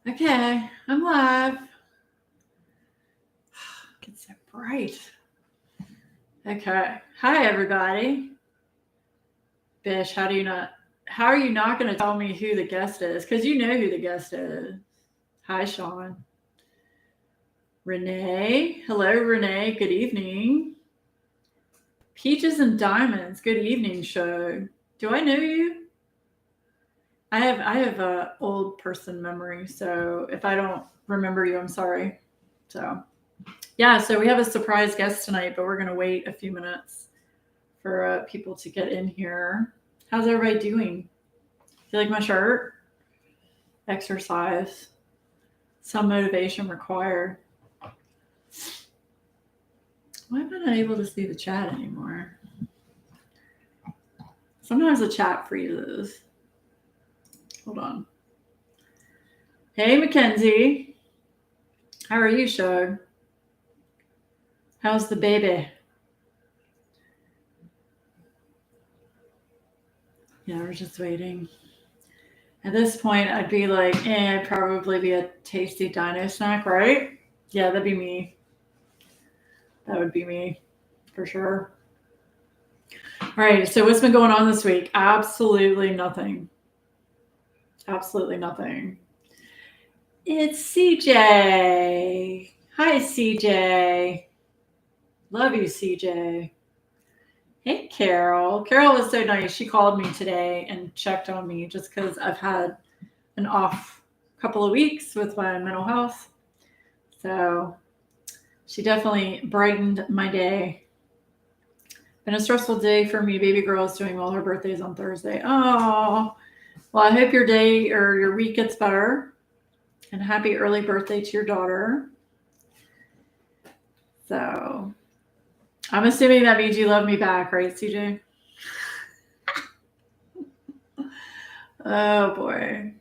Okay, I'm live. It's so bright. Okay. Hi, everybody. Bish, how are you not going to tell me who the guest is? Because you know who the guest is. Hi, Sean. Renee. Hello, Renee. Good evening. Peaches and Diamonds. Good evening, show. Do I know you? I have a old person memory, so if I don't remember you, I'm sorry. So yeah, so we have a surprise guest tonight, but we're going to wait a few minutes for people to get in here. How's everybody doing? Do you like my shirt? Exercise. Some motivation required. Why am I not able to see the chat anymore? Sometimes the chat freezes. Hold on. Hey, Mackenzie. How are you, Shug? How's the baby? Yeah, we're just waiting. At this point, I'd be like, it'd probably be a tasty dino snack, right? Yeah, that'd be me. That would be me, for sure. All right, so what's been going on this week? Absolutely nothing. Absolutely nothing. It's CJ. Hi, CJ. Love you, CJ. Hey, Carol. Carol was so nice. She called me today and checked on me just because I've had an off couple of weeks with my mental health. So she definitely brightened my day. Been a stressful day for me. Baby girl is doing well. Her birthday's on Thursday. Oh, well, I hope your day or your week gets better. And happy early birthday to your daughter. So I'm assuming that means you love me back, right, CJ? Oh, boy.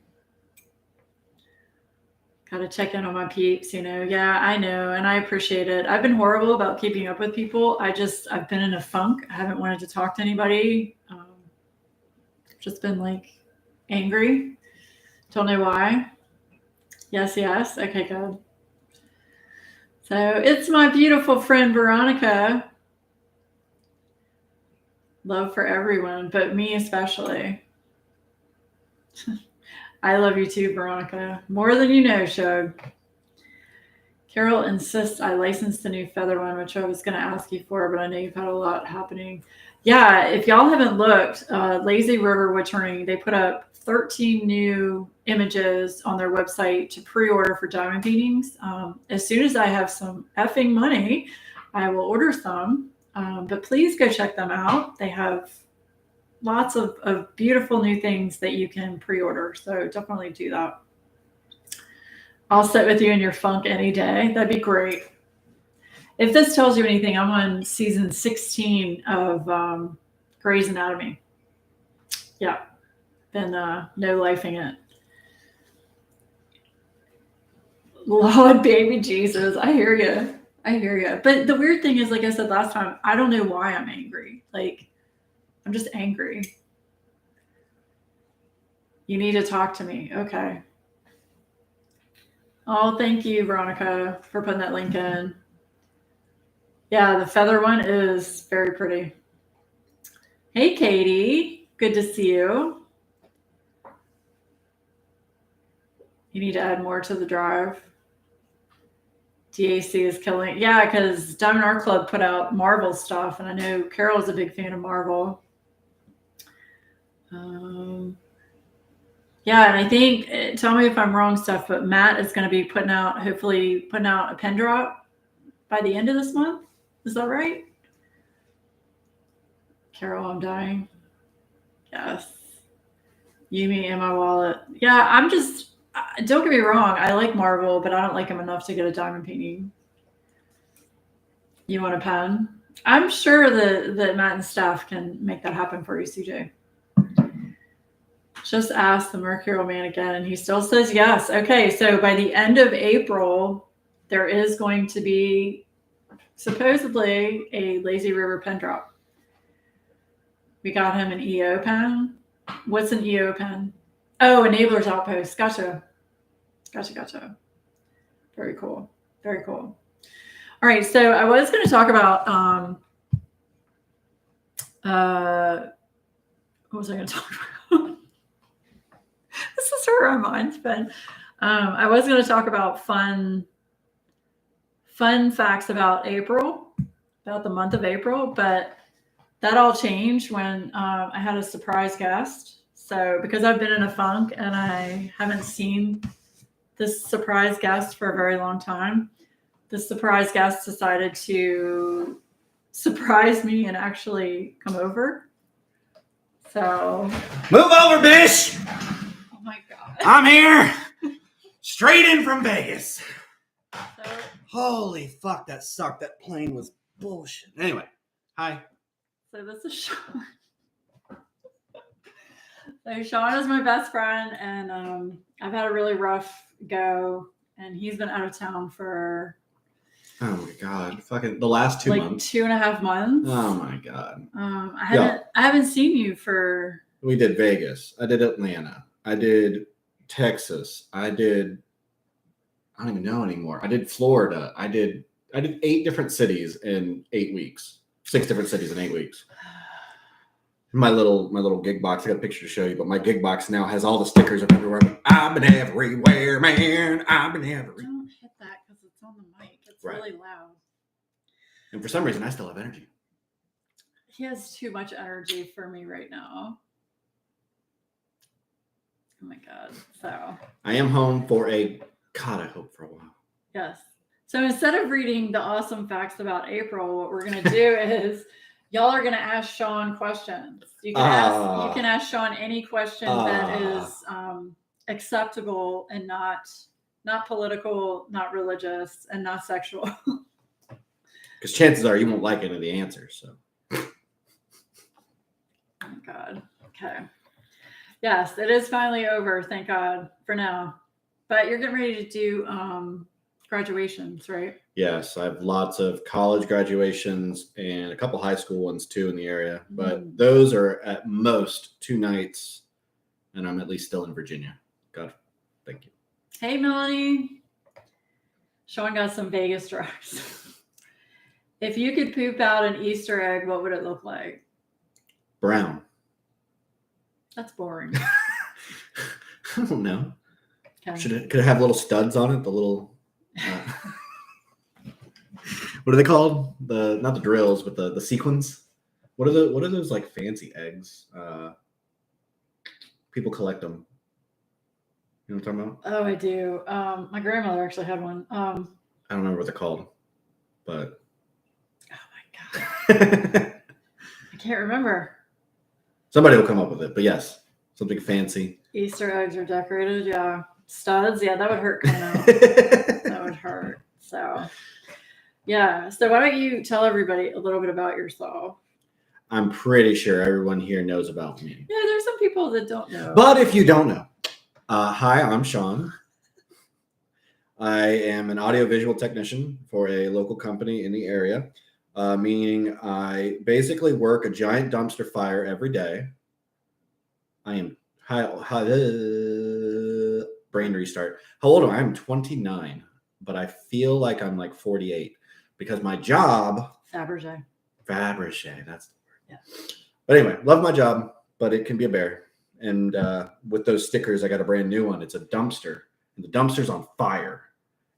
Got to check in on my peeps, Yeah, I know, and I appreciate it. I've been horrible about keeping up with people. I've been in a funk. I haven't wanted to talk to anybody. Just been like angry. Don't know why. Yes. Okay, good. So it's my beautiful friend Veronica. Love for everyone, but me especially. I love you too, Veronica. More than you know, Shug. Carol insists I license the new feather one, which I was going to ask you for, but I know you've had a lot happening. Yeah, if y'all haven't looked, Lazy River Woodturning, they put up 13 new images on their website to pre-order for diamond paintings. As soon as I have some effing money, I will order some. But please go check them out. They have lots of beautiful new things that you can pre-order. So definitely do that. I'll sit with you in your funk any day. That'd be great. If this tells you anything, I'm on season 16 of Grey's Anatomy. Yeah. Been no lifing it. Lord, baby Jesus. I hear you. But the weird thing is, like I said last time, I don't know why I'm angry. Like, I'm just angry. You need to talk to me. Okay. Oh, thank you, Veronica, for putting that link in. Yeah, the feather one is very pretty. Hey, Katie. Good to see you. You need to add more to the drive. DAC is killing. Yeah, because Diamond Art Club put out Marvel stuff, and I know Carol's a big fan of Marvel. Yeah, and I think, tell me if I'm wrong, stuff, but Matt is going to be hopefully putting out a pen drop by the end of this month. Is that right? Carol, I'm dying. Yes. Yumi in my wallet. Yeah, don't get me wrong. I like Marvel, but I don't like him enough to get a diamond painting. You want a pen? I'm sure that Matt and staff can make that happen for you, CJ. Just ask the Mercurial Man again, and he still says yes. Okay, so by the end of April, there is going to be supposedly a Lazy River pen drop. We got him an EO pen. What's an EO pen? Oh, Enabler's Outpost. Gotcha. Gotcha. Very cool. All right, so I was going to talk about what was I going to talk about? This is where our mind's been. I was going to talk about fun facts about April, about the month of April, but that all changed when I had a surprise guest. So because I've been in a funk and I haven't seen this surprise guest for a very long time, this surprise guest decided to surprise me and actually come over. So move over, bitch. Oh my God. I'm here. Straight in from Vegas. So, holy fuck, that sucked. That plane was bullshit. Anyway, hi. So this is Sean. So Sean is my best friend, and I've had a really rough go, and he's been out of town for oh my God, fucking the last 2 months, 2.5 months. Oh my God. I haven't seen you for. We did Vegas. I did Atlanta. I did Texas. I don't even know anymore. I did Florida. I did 8 different cities in 8 weeks. 6 different cities in 8 weeks. My little gig box. I got a picture to show you, but my gig box now has all the stickers up everywhere. I've been everywhere, man. I've been everywhere. Don't hit that because it's on the mic. It's right. Really loud. And for some reason, I still have energy. He has too much energy for me right now. Oh my God. So I am home for I hope for a while. Yes. So instead of reading the awesome facts about April, what we're going to do is y'all are going to ask Sean questions. You can ask Sean any question that is acceptable and not political, not religious, and not sexual. Because chances are you won't like any of the answers. So. Oh my God. Okay. Yes, it is finally over. Thank God for now. But you're getting ready to do graduations, right? Yes, I have lots of college graduations and a couple high school ones too in the area. But those are at most 2 nights, and I'm at least still in Virginia. God, thank you. Hey, Melanie. Sean got some Vegas drugs. If you could poop out an Easter egg, what would it look like? Brown. That's boring. I don't know. Okay. Could it have little studs on it? The little what are they called? Not the drills, but the sequins. What are those like fancy eggs? People collect them. You know what I'm talking about? Oh, I do. My grandmother actually had one. I don't remember what they're called, but oh my God. I can't remember. Somebody will come up with it, but yes, something fancy. Easter eggs are decorated, yeah. Studs, yeah, that would hurt kind of. That would hurt. So, yeah. So why don't you tell everybody a little bit about yourself? I'm pretty sure everyone here knows about me. Yeah, there's some people that don't know. But if you don't know, hi, I'm Sean. I am an audiovisual technician for a local company in the area, meaning I basically work a giant dumpster fire every day. I am brain restart. How old am I? I'm 29, but I feel like I'm like 48 because my job. Fabergé, that's the word. Yeah. But anyway, love my job, but it can be a bear. And with those stickers, I got a brand new one. It's a dumpster, and the dumpster's on fire,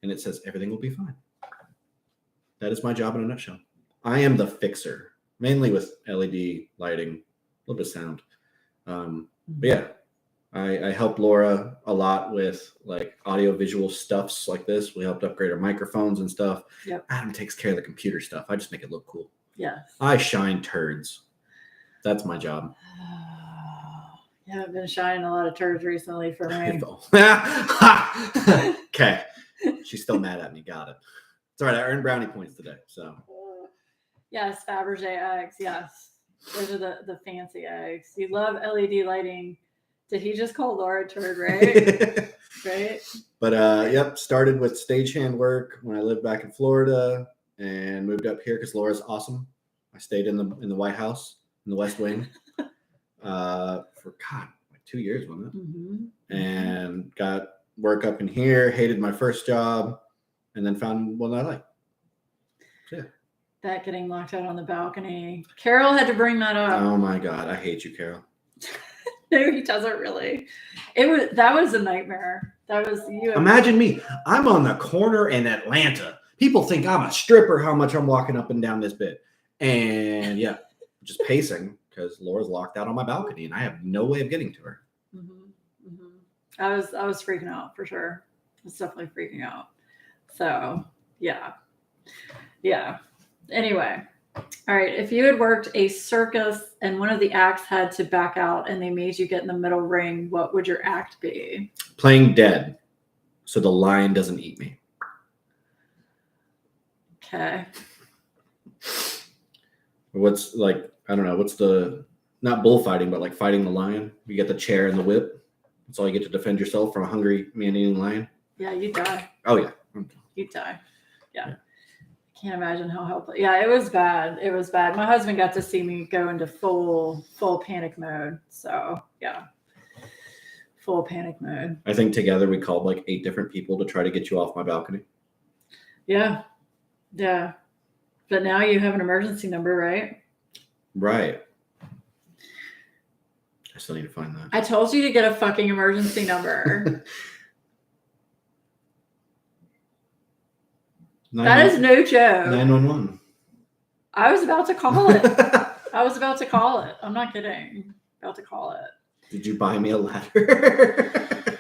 and it says everything will be fine. That is my job in a nutshell. I am the fixer, mainly with LED lighting, a little bit of sound. But yeah, I help Laura a lot with like audio visual stuffs like this. We helped upgrade our microphones and stuff. Yep. Adam takes care of the computer stuff. I just make it look cool. Yes. I shine turds. That's my job. Yeah, I've been shining a lot of turds recently for me. Okay. She's still mad at me. Got it. It's all right. I earned brownie points today. So. Yes, Fabergé eggs. Yes. Those are the fancy eggs. You love LED lighting. Did he just call Laura a turd, right? Right. But yep, started with stagehand work when I lived back in Florida and moved up here because Laura's awesome. I stayed in the White House in the West Wing for like 2 years, wasn't it? Mm-hmm. And got work up in here, hated my first job, and then found one I like. So, yeah. That getting locked out on the balcony. Carol had to bring that up. Oh my God, I hate you, Carol. No, he doesn't really. That was a nightmare. That was you. Imagine me. I'm on the corner in Atlanta. People think I'm a stripper, how much I'm walking up and down this bit. And yeah, just pacing because Laura's locked out on my balcony and I have no way of getting to her. Mm-hmm, mm-hmm. I was freaking out for sure. I was definitely freaking out. So yeah. Anyway. All right. If you had worked a circus and one of the acts had to back out and they made you get in the middle ring, what would your act be? Playing dead so the lion doesn't eat me. Okay. What's like, I don't know, what's the, not bullfighting, but like fighting the lion? You get the chair and the whip. That's all you get to defend yourself from a hungry man-eating lion. Yeah, you die. Oh, yeah. You die. Yeah. Can't imagine how helpless. Yeah, it was bad. It was bad. My husband got to see me go into full panic mode. So yeah, full panic mode. I think together we called like 8 different people to try to get you off my balcony. Yeah. But now you have an emergency number, right? Right. I still need to find that. I told you to get a fucking emergency number. That is no joke. 911. I was about to call it. I'm not kidding. About to call it. Did you buy me a ladder?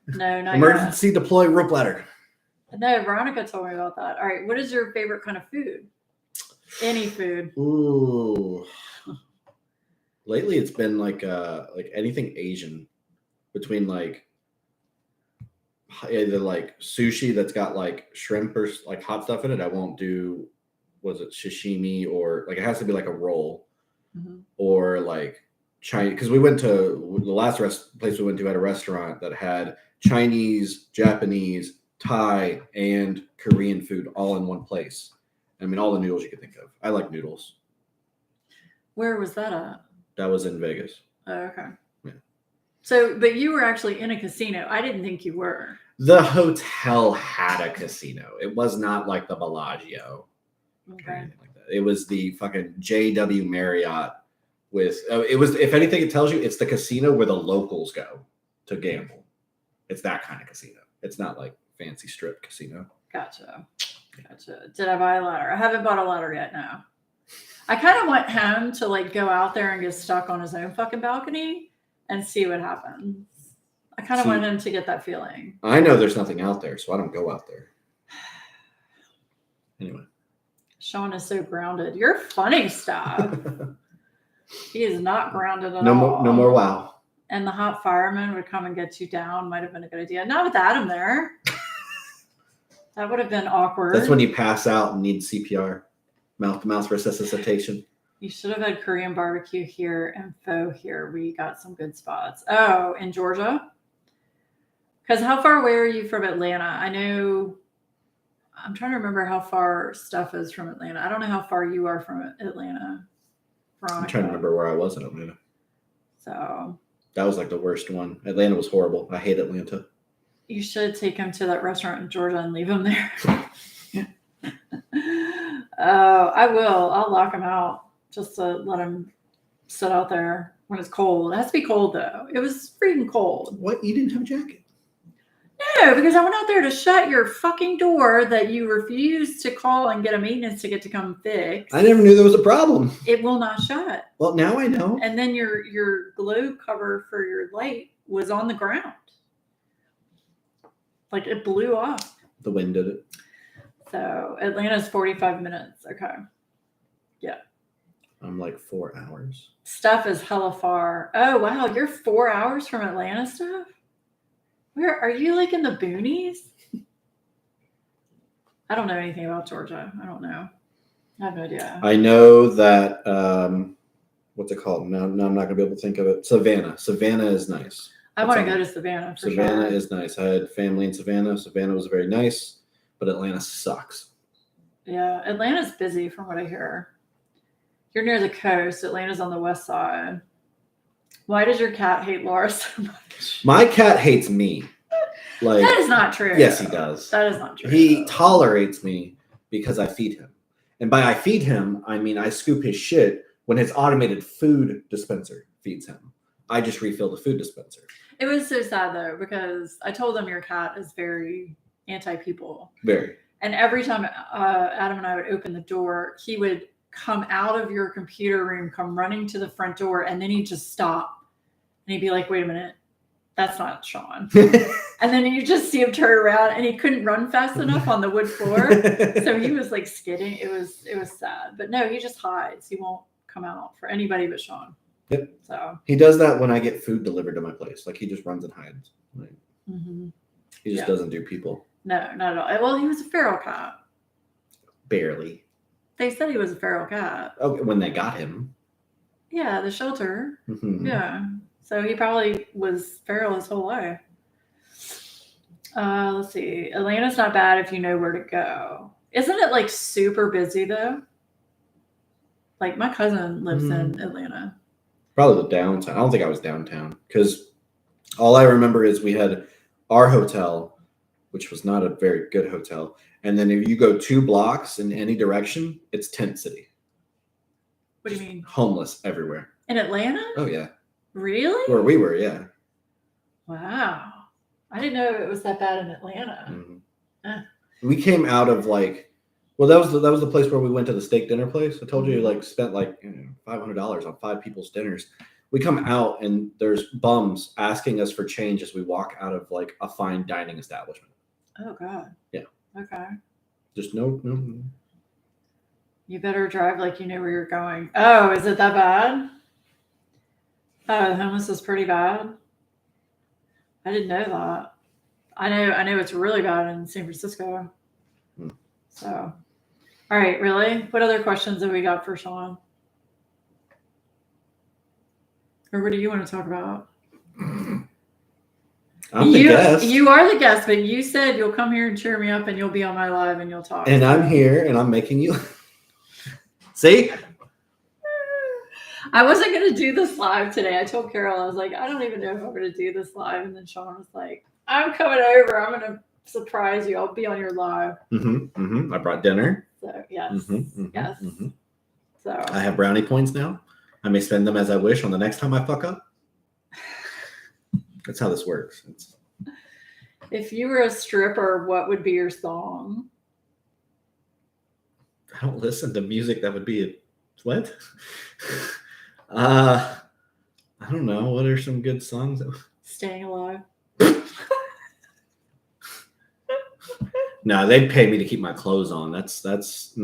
No, not Emergency deploy rope ladder. yet. No, Veronica told me about that. All right. What is your favorite kind of food? Any food. Ooh. Lately it's been like anything Asian, between like either like sushi that's got like shrimp or like hot stuff in it. I won't do, was it sashimi, or like it has to be like a roll, or like Chinese, because we went to the last place we went to had a restaurant that had Chinese, Japanese, Thai, and Korean food all in one place. I mean, all the noodles you could think of. I like noodles. Where was that at? That was in Vegas. Oh, okay. Yeah. So, but you were actually in a casino. I didn't think you were. The hotel had a casino. It was not like the Bellagio. Okay. Or anything like that. It was the fucking JW Marriott with, it was, if anything, it tells you it's the casino where the locals go to gamble. It's that kind of casino. It's not like fancy strip casino. Gotcha. Did I buy a ladder? I haven't bought a ladder yet, no. I kind of want him to like go out there and get stuck on his own fucking balcony and see what happens. I kind of want him to get that feeling. I know there's nothing out there, so I don't go out there. Anyway. Sean is so grounded. You're funny stuff. He is not grounded at all. all. No more wow. And the hot fireman would come and get you down. Might have been a good idea. Not with Adam there. That would have been awkward. That's when you pass out and need CPR. Mouth-to-mouth resuscitation. You should have had Korean barbecue here and pho here. We got some good spots. Oh, in Georgia? Because how far away are you from Atlanta? I know, I'm trying to remember how far stuff is from Atlanta. I don't know how far you are from Atlanta, Veronica. I'm trying to remember where I was in Atlanta. So. That was like the worst one. Atlanta was horrible. I hate Atlanta. You should take him to that restaurant in Georgia and leave him there. Oh, I will. I'll lock him out just to let him sit out there when it's cold. It has to be cold, though. It was freaking cold. What? You didn't have a jacket? No, because I went out there to shut your fucking door that you refused to call and get a maintenance ticket to come fix. I never knew there was a problem. It will not shut. Well, now I know. And then your globe cover for your light was on the ground. Like it blew off. The wind did it. So Atlanta's 45 minutes. Okay. Yeah. I'm like 4 hours. Stuff is hella far. Oh, wow. You're 4 hours from Atlanta stuff? Where are you, like in the boonies? I don't know anything about Georgia. I don't know. I have no idea. I know that, what's it called? No, I'm not going to be able to think of it. Savannah. Savannah is nice. I want to go to Savannah for Savannah sure. is nice. I had family in Savannah. Savannah was very nice, but Atlanta sucks. Yeah, Atlanta's busy from what I hear. You're near the coast. Atlanta's on the west side. Why does your cat hate Laura so much? My cat hates me. Like, that is not true. yes, he does. That is not true. He tolerates me because I feed him. And by I feed him, I mean I scoop his shit when his automated food dispenser feeds him. I just refill the food dispenser. It was so sad though, because I told him your cat is very anti-people. Very. And every time Adam and I would open the door, he would come out of your computer room, come running to the front door, and then he'd just stop. And he'd be like, wait a minute, that's not Sean. And then you just see him turn around, and he couldn't run fast enough on the wood floor. So he was like skidding. It was sad. But no, he just hides. He won't come out for anybody but Sean. Yep. So he does that when I get food delivered to my place. Like he just runs and hides. Like, he just doesn't do people. No, not at all. Well, he was a feral cat. Barely. They said he was a feral cat. Oh, when they got him. Yeah, the shelter. Mm-hmm. Yeah. So he probably was feral his whole life. Let's see. Atlanta's not bad if you know where to go. Isn't it like super busy though? Like my cousin lives in Atlanta. Probably the downtown. I don't think I was downtown because all I remember is we had our hotel, which was not a very good hotel. And then if you go 2 blocks in any direction, it's tent city. What do you mean? Homeless everywhere. In Atlanta? Oh, yeah. Really? Where we were, yeah. Wow. I didn't know it was that bad in Atlanta. Mm-hmm. We came out of like, well, that was the place where we went to the steak dinner place. I told you, like, spent like $500 on 5 people's dinners. We come out and there's bums asking us for change as we walk out of like a fine dining establishment. Oh God. Yeah. Okay. Just no. You better drive like you know where you're going. Oh, is it that bad? Oh, the homeless is pretty bad. I didn't know that. I know it's really bad in San Francisco. So, all right, really? What other questions have we got for Sean? Or what do you want to talk about? I'm the guest. You are the guest, but you said you'll come here and cheer me up and you'll be on my live and you'll talk. And I'm here and I'm making you. See? I wasn't going to do this live today. I told Carol, I was like, I don't even know if I'm going to do this live. And then Sean was like, I'm coming over. I'm going to surprise you. I'll be on your live. I brought dinner. So, yes. Yes. So I have brownie points now. I may spend them as I wish on the next time I fuck up. That's how this works. If you were a stripper, what would be your song? I don't listen to music that would be what? I don't know. What are some good songs? Staying Alive. No, they'd pay me to keep my clothes on. That's.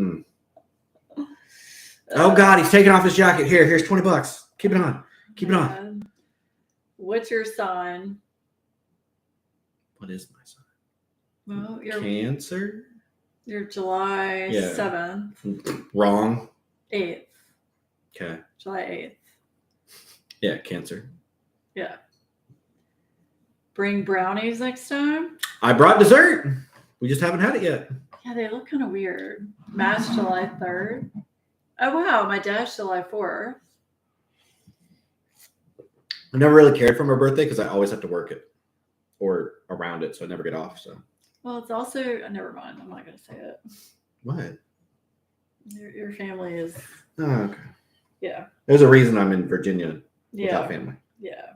Oh God, he's taking off his jacket. Here's $20. Keep it on. Keep it on. What's your sign? What is my sign? Well, you're Cancer. You're July 7th. Wrong. 8th. Okay. July 8th. Yeah, Cancer. Yeah. Bring brownies next time. I brought dessert. We just haven't had it yet. Yeah, they look kind of weird. Mass July 3rd. Oh, wow. My dad's July 4th. I never really cared for my birthday because I always have to work it or around it, so I never get off. So. Well, it's also never mind. I'm not going to say it. What? Your family is. Oh, okay. Yeah. There's a reason I'm in Virginia without family. Yeah.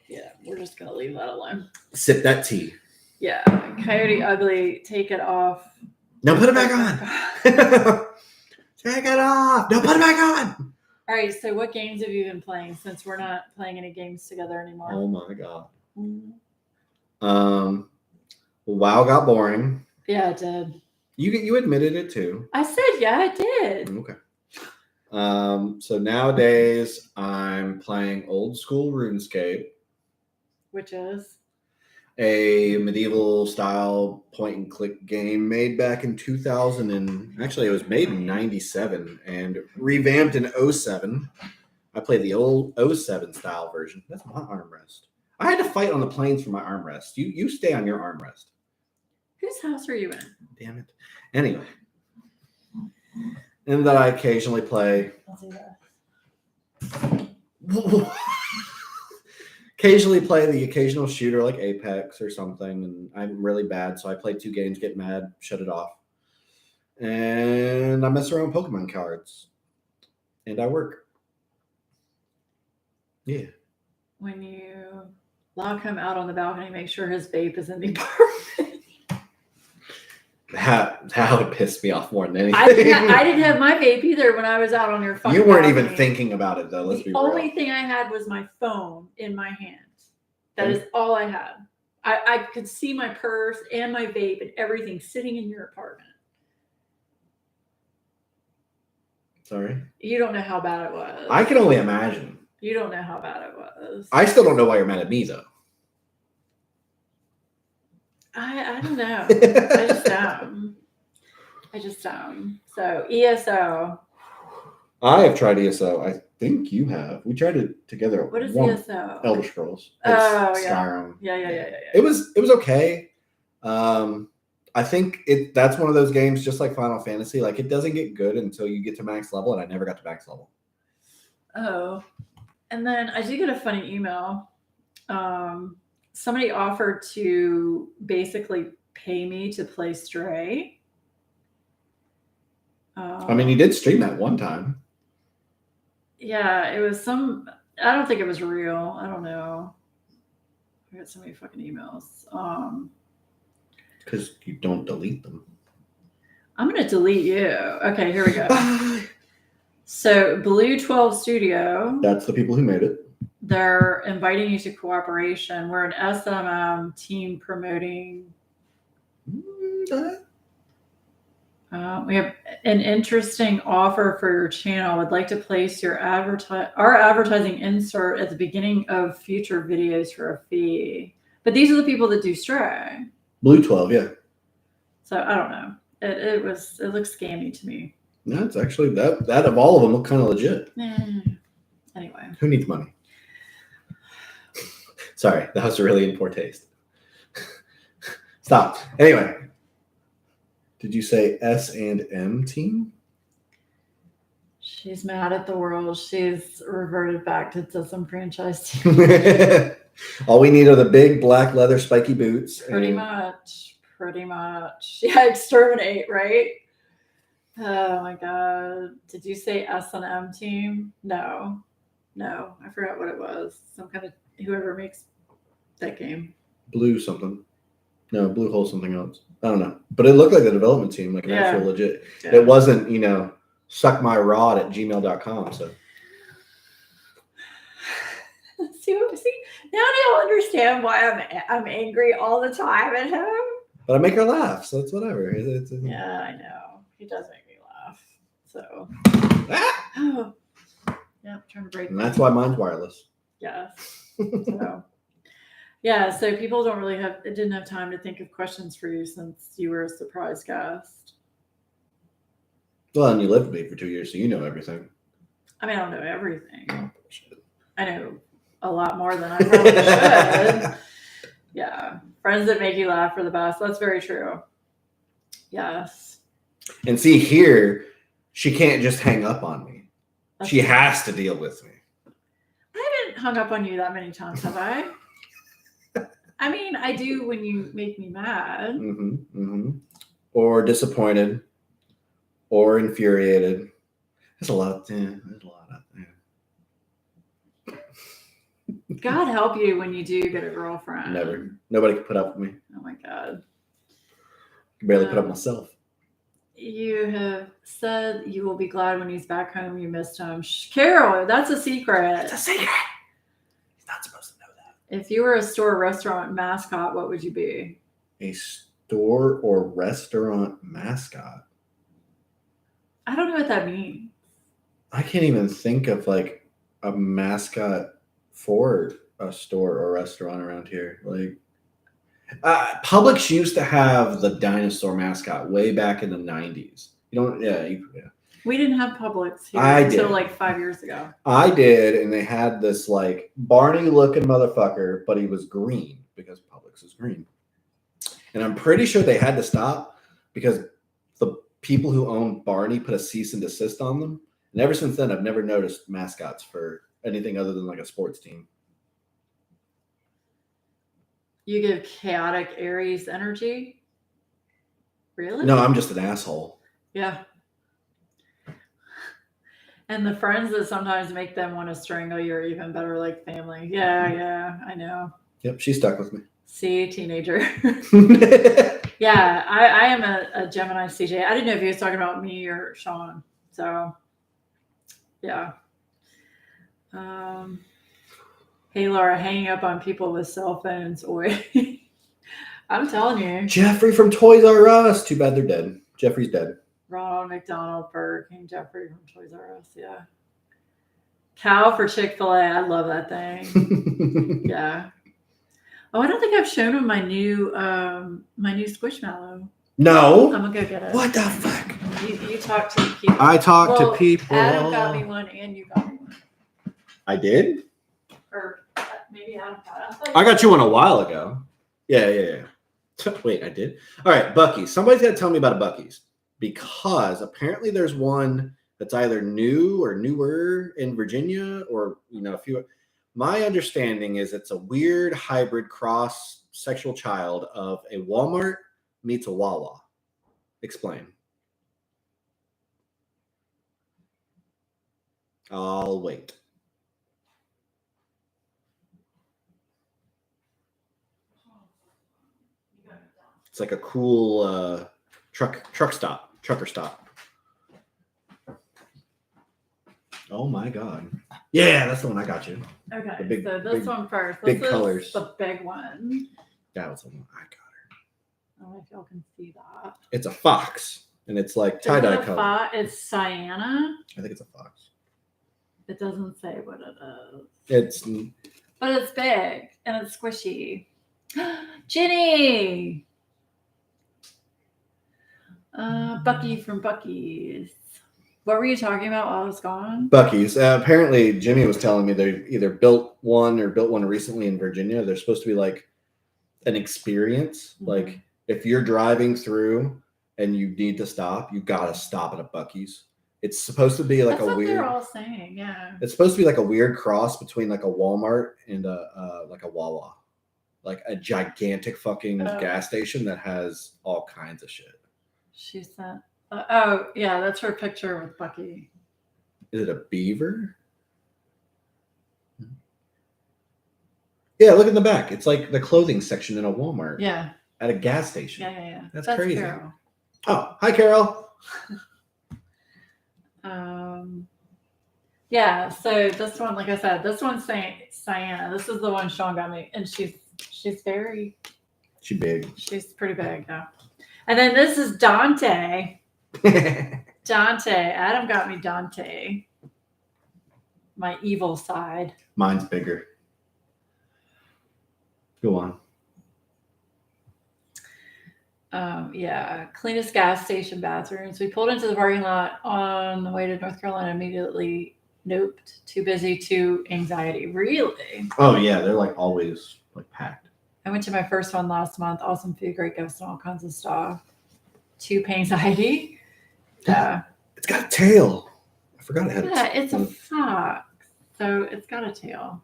Yeah. We're just going to leave that alone. Sip that tea. Yeah. Coyote Ugly, take it off. No, put it back on. Take it off. No, put it back on. All right. So what games have you been playing since we're not playing any games together anymore? Oh, my God. Mm-hmm. WoW got boring. Yeah, it did. You admitted it too. I said, yeah, I did. Okay. So nowadays I'm playing old school RuneScape. Which is? A medieval style point and click game made back in 2000 and actually it was made in 97 and revamped in 07. I played the old 07 style version. That's my armrest. I had to fight on the planes for my armrest. You stay on your armrest. Whose house are you in? Damn it. Anyway. And that I occasionally play. I'll do that. occasionally play the occasional shooter like Apex or something, and I'm really bad, so I play 2 games, get mad, shut it off. And I mess around with Pokemon cards. And I work. Yeah. When you lock him out on the balcony, make sure his vape is in the apartment. That would piss me off more than anything. I didn't have my vape either when I was out on your fucking You weren't balcony. even thinking about it, though. Let's be The real. only thing I had was my phone in my hand. That is all I had. I could see my purse and my vape and everything sitting in your apartment. Sorry? You don't know how bad it was. I can only imagine. You don't know how bad it was. I still don't know why you're mad at me, though. I don't know. I just don't. So ESO. I have tried ESO. I think you have. We tried it together. What is once. ESO? Elder Scrolls. Oh, It's yeah. Skyrim. Yeah. It was okay. I think that's one of those games, just like Final Fantasy. Like, it doesn't get good until you get to max level, and I never got to max level. Oh, and then I did get a funny email. Somebody offered to basically pay me to play Stray. I mean, you did stream that one time. Yeah, it was some. I don't think it was real. I don't know. I got so many fucking emails. Because you don't delete them. I'm gonna delete you. Okay, here we go. So Blue 12 Studio. That's the people who made it. They're inviting you to cooperation. We're an SMM team promoting. We have an interesting offer for your channel. Would like to place our advertising insert at the beginning of future videos for a fee. But these are the people that do Stray. Blue 12, yeah. So I don't know. It looks scammy to me. That's actually that of all of them look kind of legit. Anyway. Who needs money? Sorry, that was really in poor taste. Stop. Anyway, did you say S&M team? She's mad at the world. She's reverted back to some franchise team. All we need are the big black leather spiky boots. Pretty much. Yeah, exterminate, right? Oh my god. Did you say S&M team? No. I forgot what it was. Some kind of whoever makes that game. Blue something. No, Blue Hole something else. I don't know. But it looked like the development team, like an actual legit. Yeah. It wasn't, suckmyrod@gmail.com. So see, now do you understand why I'm angry all the time at him? But I make her laugh, so it's whatever. Yeah, I know. He does make me laugh. So yeah, I'm trying to break. And that's why mine's wireless. Yes. So people didn't have time to think of questions for you since you were a surprise guest. Well, and you lived with me for 2 years, so you know everything. I mean, I don't know everything. Oh, bullshit. I know a lot more than I probably should. Yeah. Friends that make you laugh are the best. That's very true. Yes. And see, here, she can't just hang up on me. She has to deal with me. I haven't hung up on you that many times, have I? I mean, I do when you make me mad. Or disappointed. Or infuriated. There's a lot out there. God help you when you do get a girlfriend. Never. Nobody can put up with me. Oh my God. I can barely put up myself. You have said you will be glad when he's back home. You missed him. Carol, that's a secret. It's a secret. He's not supposed to know that. If you were a store or restaurant mascot, what would you be? A store or restaurant mascot? I don't know what that means. I can't even think of like a mascot for a store or restaurant around here. Like Publix used to have the dinosaur mascot way back in the 90s. We didn't have Publix here until like 5 years ago. I did, and they had this like Barney looking motherfucker, but he was green because Publix is green. And I'm pretty sure they had to stop because the people who owned Barney put a cease and desist on them. And ever since then, I've never noticed mascots for anything other than like a sports team. You give chaotic Aries energy? Really? No, I'm just an asshole. Yeah. And the friends that sometimes make them want to strangle you are even better, like family. Yeah, I know. Yep, she stuck with me. See, teenager. Yeah, I am a Gemini CJ. I didn't know if he was talking about me or Sean. So, yeah. Hey, Laura, hanging up on people with cell phones. Or I'm telling you. Jeffrey from Toys R Us. Too bad they're dead. Jeffrey's dead. Ronald McDonald, Burger King, Jeffrey from Toys R Us. Yeah. Cow for Chick-fil-A. I love that thing. Yeah. Oh, I don't think I've shown him my new Squishmallow. No. I'm gonna go get it. What the fuck? You talk to people. I talk to people. Adam got me one, and you got me one. I did? Or maybe Adam got it. I got you one a while ago. Yeah. Wait, I did? All right, Buc-ee's. Somebody's got to tell me about a Buc-ee's because apparently there's one that's either new or newer in Virginia or, a few. My understanding is it's a weird hybrid cross sexual child of a Walmart meets a Wawa. Explain. I'll wait. It's like a cool trucker stop. Oh my god! Yeah, that's the one I got you. Okay, so this one first. Big This colors. is the big one. That was the one I got her. I don't know if y'all can see that. It's a fox, and it's like tie-dye color. It's Sienna. I think it's a fox. It doesn't say what it is. But it's big and it's squishy. Jenny. Bucky from Buc-ee's. What were you talking about while I was gone? Buc-ee's. Apparently, Jimmy was telling me they either built one recently in Virginia. They're supposed to be like an experience. Mm-hmm. Like if you're driving through and you need to stop, you gotta stop at a Buc-ee's. It's supposed to be like That's a what weird. They're all saying, yeah. It's supposed to be like a weird cross between like a Walmart and a Wawa, like a gigantic fucking gas station that has all kinds of shit. She sent. Oh yeah, that's her picture with Bucky. Is it a beaver? Yeah, look in the back. It's like the clothing section in a Walmart. Yeah. At a gas station. Yeah. That's crazy. Carol. Oh, hi, Carol. Yeah, so this one, like I said, this one's Sienna. This is the one Sean got me, and she's big. She's pretty big, yeah. And then this is Dante. Adam got me Dante. My evil side. Mine's bigger. Go on. Yeah, cleanest gas station bathrooms. We pulled into the parking lot on the way to North Carolina. Immediately noped. Too busy. Too anxiety. Really? Oh yeah, they're like always like packed. I went to my first one last month. Awesome food, great gifts, and all kinds of stuff. Too anxiety. Yeah. It's got a tail. I forgot it had. Yeah, it's a fox, so it's got a tail.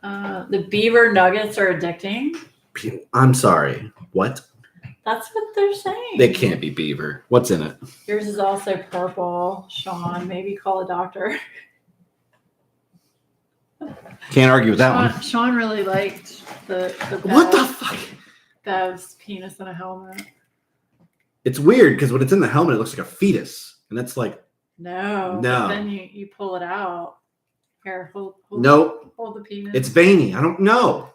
The beaver nuggets are addicting. I'm sorry. What? That's what they're saying. They can't be beaver. What's in it? Yours is also purple, Sean. Maybe call a doctor. Can't argue with that one. Sean really liked the what the fuck? Bev's penis in a helmet. It's weird because when it's in the helmet, it looks like a fetus, and that's like no. Then you pull it out. Here, hold. Nope. Hold the penis. It's veiny. I don't know.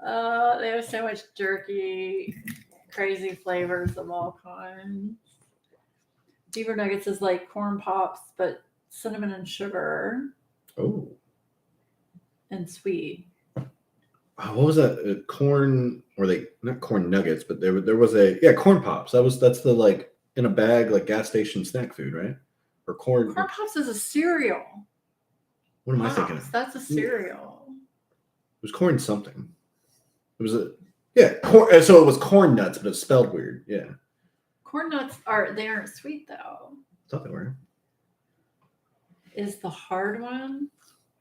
There's so much jerky, crazy flavors of all kinds. Beaver nuggets is like corn pops, but cinnamon and sugar. Oh. And sweet. What was that? Corn, or they not corn nuggets, but there was corn pops. That's the like in a bag like gas station snack food, right? Or corn. Corn pops is a cereal. What am I thinking of? That's a cereal. It was corn something. It was corn. So it was corn nuts, but it's spelled weird. Yeah. Corn nuts aren't sweet though. I thought they were. Is the hard one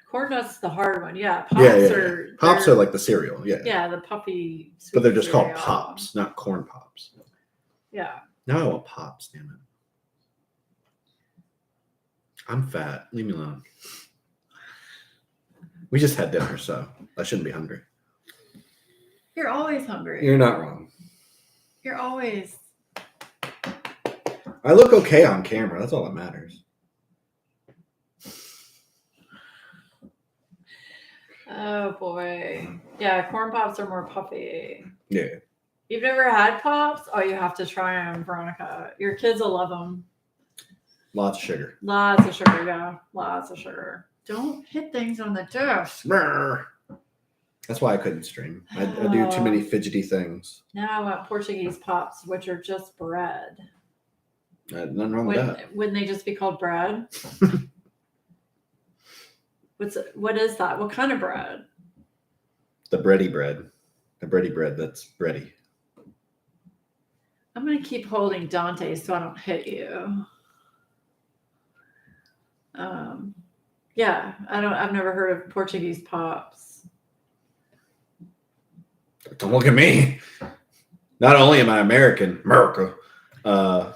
Corn nuts is the hard one. Yeah, pops Yeah. are Pops they're- are like the cereal. Yeah. yeah, the puffy. But sweet they're just called cereal. pops, not corn pops. Yeah. Now I want pops. Damn it. I'm fat. Leave me alone. We just had dinner, so I shouldn't be hungry. You're always hungry. You're not wrong. You're always. I look okay on camera. That's all that matters. Oh boy. Yeah, corn pops are more puffy. Yeah. You've never had pops? Oh, you have to try them, Veronica. Your kids will love them. Lots of sugar. Lots of sugar, yeah. Lots of sugar. Don't hit things on the desk. Brr. That's why I couldn't stream. I do too many fidgety things. Now I want Portuguese pops, which are just bread. Nothing wrong with that. Wouldn't they just be called bread? What is that? What kind of bread? The bready bread. The bready bread that's bready. I'm gonna keep holding Dante so I don't hit you. Yeah, I've never heard of Portuguese pops. Don't look at me. Not only am I America, Oh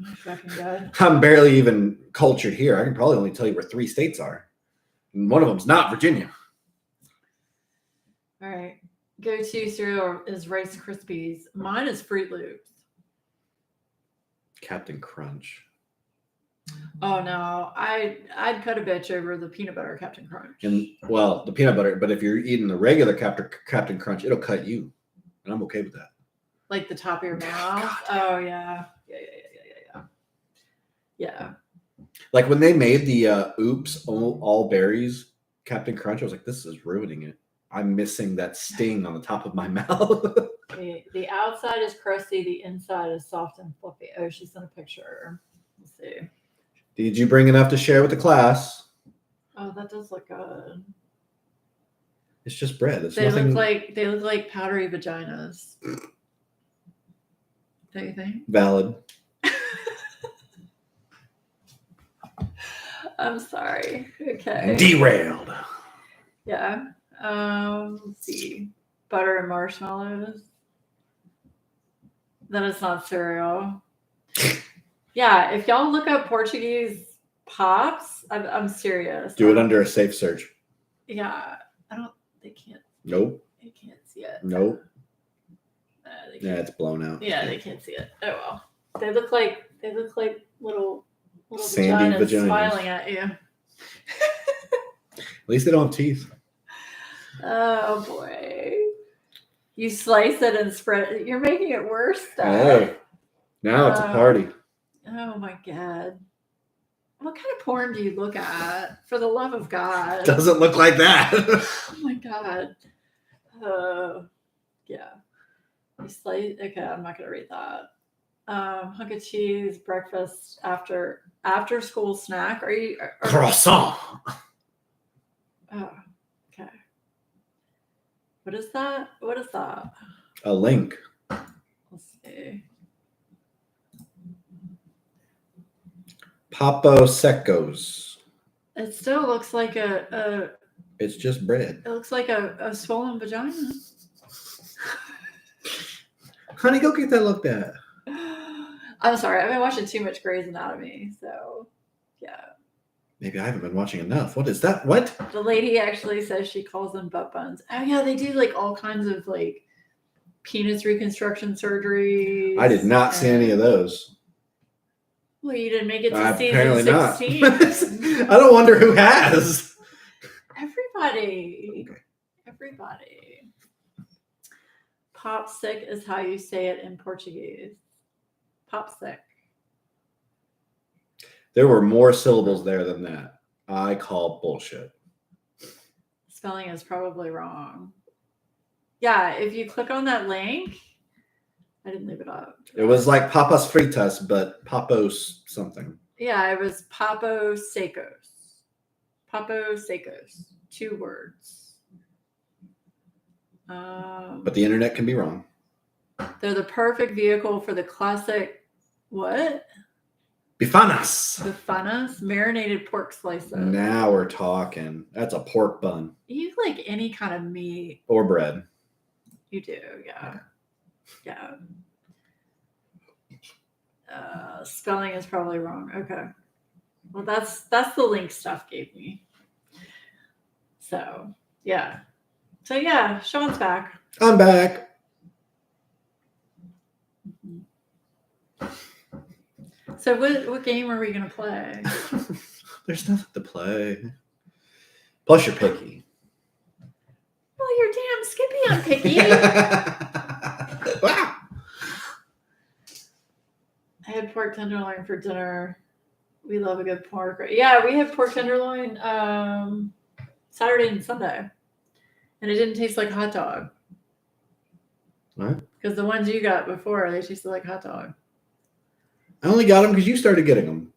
my fucking God. I'm barely even cultured here. I can probably only tell you where 3 states are. And one of them's not Virginia. All right. Go-to cereal is Rice Krispies. Mine is Fruit Loops. Captain Crunch. Oh no, I'd cut a bitch over the peanut butter Captain Crunch. And well, the peanut butter, but if you're eating the regular Captain Crunch, it'll cut you. And I'm okay with that. Like the top of your mouth. God. Oh yeah. Yeah. Like when they made the Oops all berries Captain Crunch, I was like, this is ruining it. I'm missing that sting on the top of my mouth. The outside is crusty, the inside is soft and fluffy. Oh, she sent a picture. Let's see. Did you bring enough to share with the class? Oh, that does look good. It's just bread. It's They nothing look like powdery vaginas. Don't you think? valid. I'm sorry. Okay. Derailed. Yeah. Let's see. Butter and marshmallows. That is not cereal. Yeah, if y'all look up Portuguese pops, I'm serious. Do it under a safe search. Yeah, they can't Nope. They can't see it. Nope. They Yeah, can't- it's blown out. yeah, they can't see it. Oh well. They look like little Sandy vaginas. smiling at you. At least they don't have teeth. Oh boy. You slice it and spread it. You're making it worse, Oh, Dad. now it's a party. Oh my God. What kind of porn do you look at? For the love of God. Doesn't look like that. Oh my God. Yeah. You slice. Okay, I'm not gonna read that. Hunk of cheese, breakfast after school snack. Are you Croissant. Oh, okay. What is that? What is that? A link. Let's see. Papo Secos. It still looks like a It's just bread. it looks like a swollen vagina. Honey, go get that looked at. I'm sorry, I've been watching too much Grey's Anatomy, so yeah. Maybe I haven't been watching enough. What is that? What? The lady actually says she calls them butt buns. Oh yeah, they do like all kinds of like penis reconstruction surgeries. I did not see any of those. Well, you didn't make it to Apparently season not. 16. I don't wonder who has. Everybody. Okay. Everybody. Popsick is how you say it in Portuguese. Popsick. There were more syllables there than that. I call bullshit. Spelling is probably wrong. Yeah, if you click on that link, I didn't leave it up. It was like papas fritas, but papos something. Yeah, it was Papo Secos. Papo Secos. 2 words. But the internet can be wrong. They're the perfect vehicle for the classic. What? Bifanas. Bifanas, marinated pork slices. Now we're talking. That's a pork bun. You like any kind of meat. Or bread. You do, yeah. Spelling is probably wrong. Okay. Well, that's the link stuff gave me. So, yeah. Sean's back. I'm back. So what game are we going to play? There's nothing to play. Plus, you're picky. Well, you're damn Skippy. I'm picky. Wow. I had pork tenderloin for dinner. We love a good pork. Yeah, we had pork tenderloin Saturday and Sunday. And it didn't taste like a hot dog. What? Because the ones you got before, they tasted like hot dog. I only got them because you started getting them.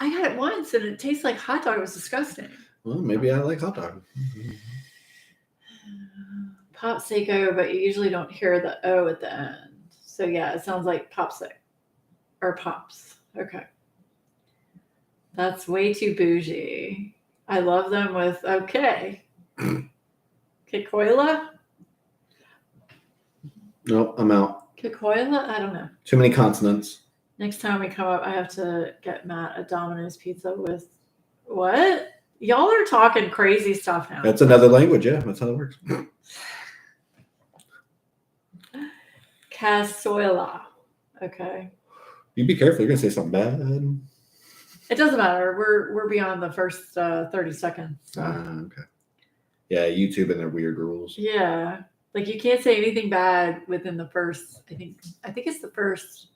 I got it once and it tastes like hot dog. It was disgusting. Well, maybe I like hot dog. Popsicle, but you usually don't hear the O at the end. So yeah, it sounds like popsicle or pops. Okay. That's way too bougie. I love them with okay. Kikoila? Nope, I'm out. Kikoila? I don't know. Too many consonants. Next time we come up, I have to get Matt a Domino's pizza with what? Y'all are talking crazy stuff now. That's another language, yeah. That's how it works. Casoila. Okay. You be careful. You're gonna say something bad. It doesn't matter. We're beyond the first 30 seconds. So. Okay. Yeah, YouTube and their weird rules. Yeah. Like you can't say anything bad within the first, I think it's the first,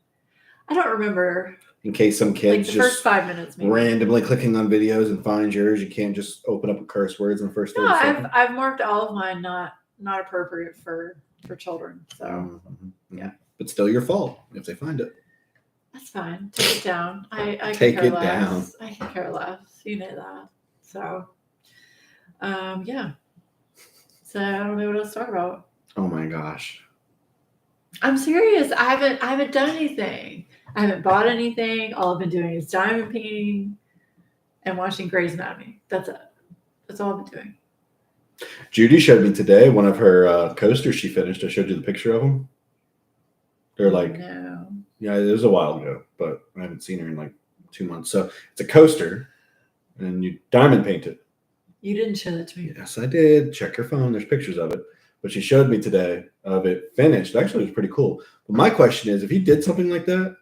I don't remember. In case some kids like the first 5 minutes maybe. Randomly clicking on videos and find yours, you can't just open up curse words in the first 30 seconds. I've marked all of mine not appropriate for children. So yeah. But still your fault if they find it. That's fine. Take it down. I take can care it less. down. I can care less. You know that. So yeah. So I don't know what else to talk about. Oh my gosh. I'm serious. I haven't done anything. I haven't bought anything. All I've been doing is diamond painting and watching Grey's Anatomy. That's it. That's all I've been doing. Judy showed me today one of her coasters she finished. I showed you the picture of them. They're like, no. Yeah, it was a while ago, but I haven't seen her in like 2 months. So it's a coaster and you diamond paint it. You didn't show that to me. Yes, I did. Check your phone. There's pictures of it. But she showed me today of it finished. Actually, it was pretty cool. But my question is, if you did something like that,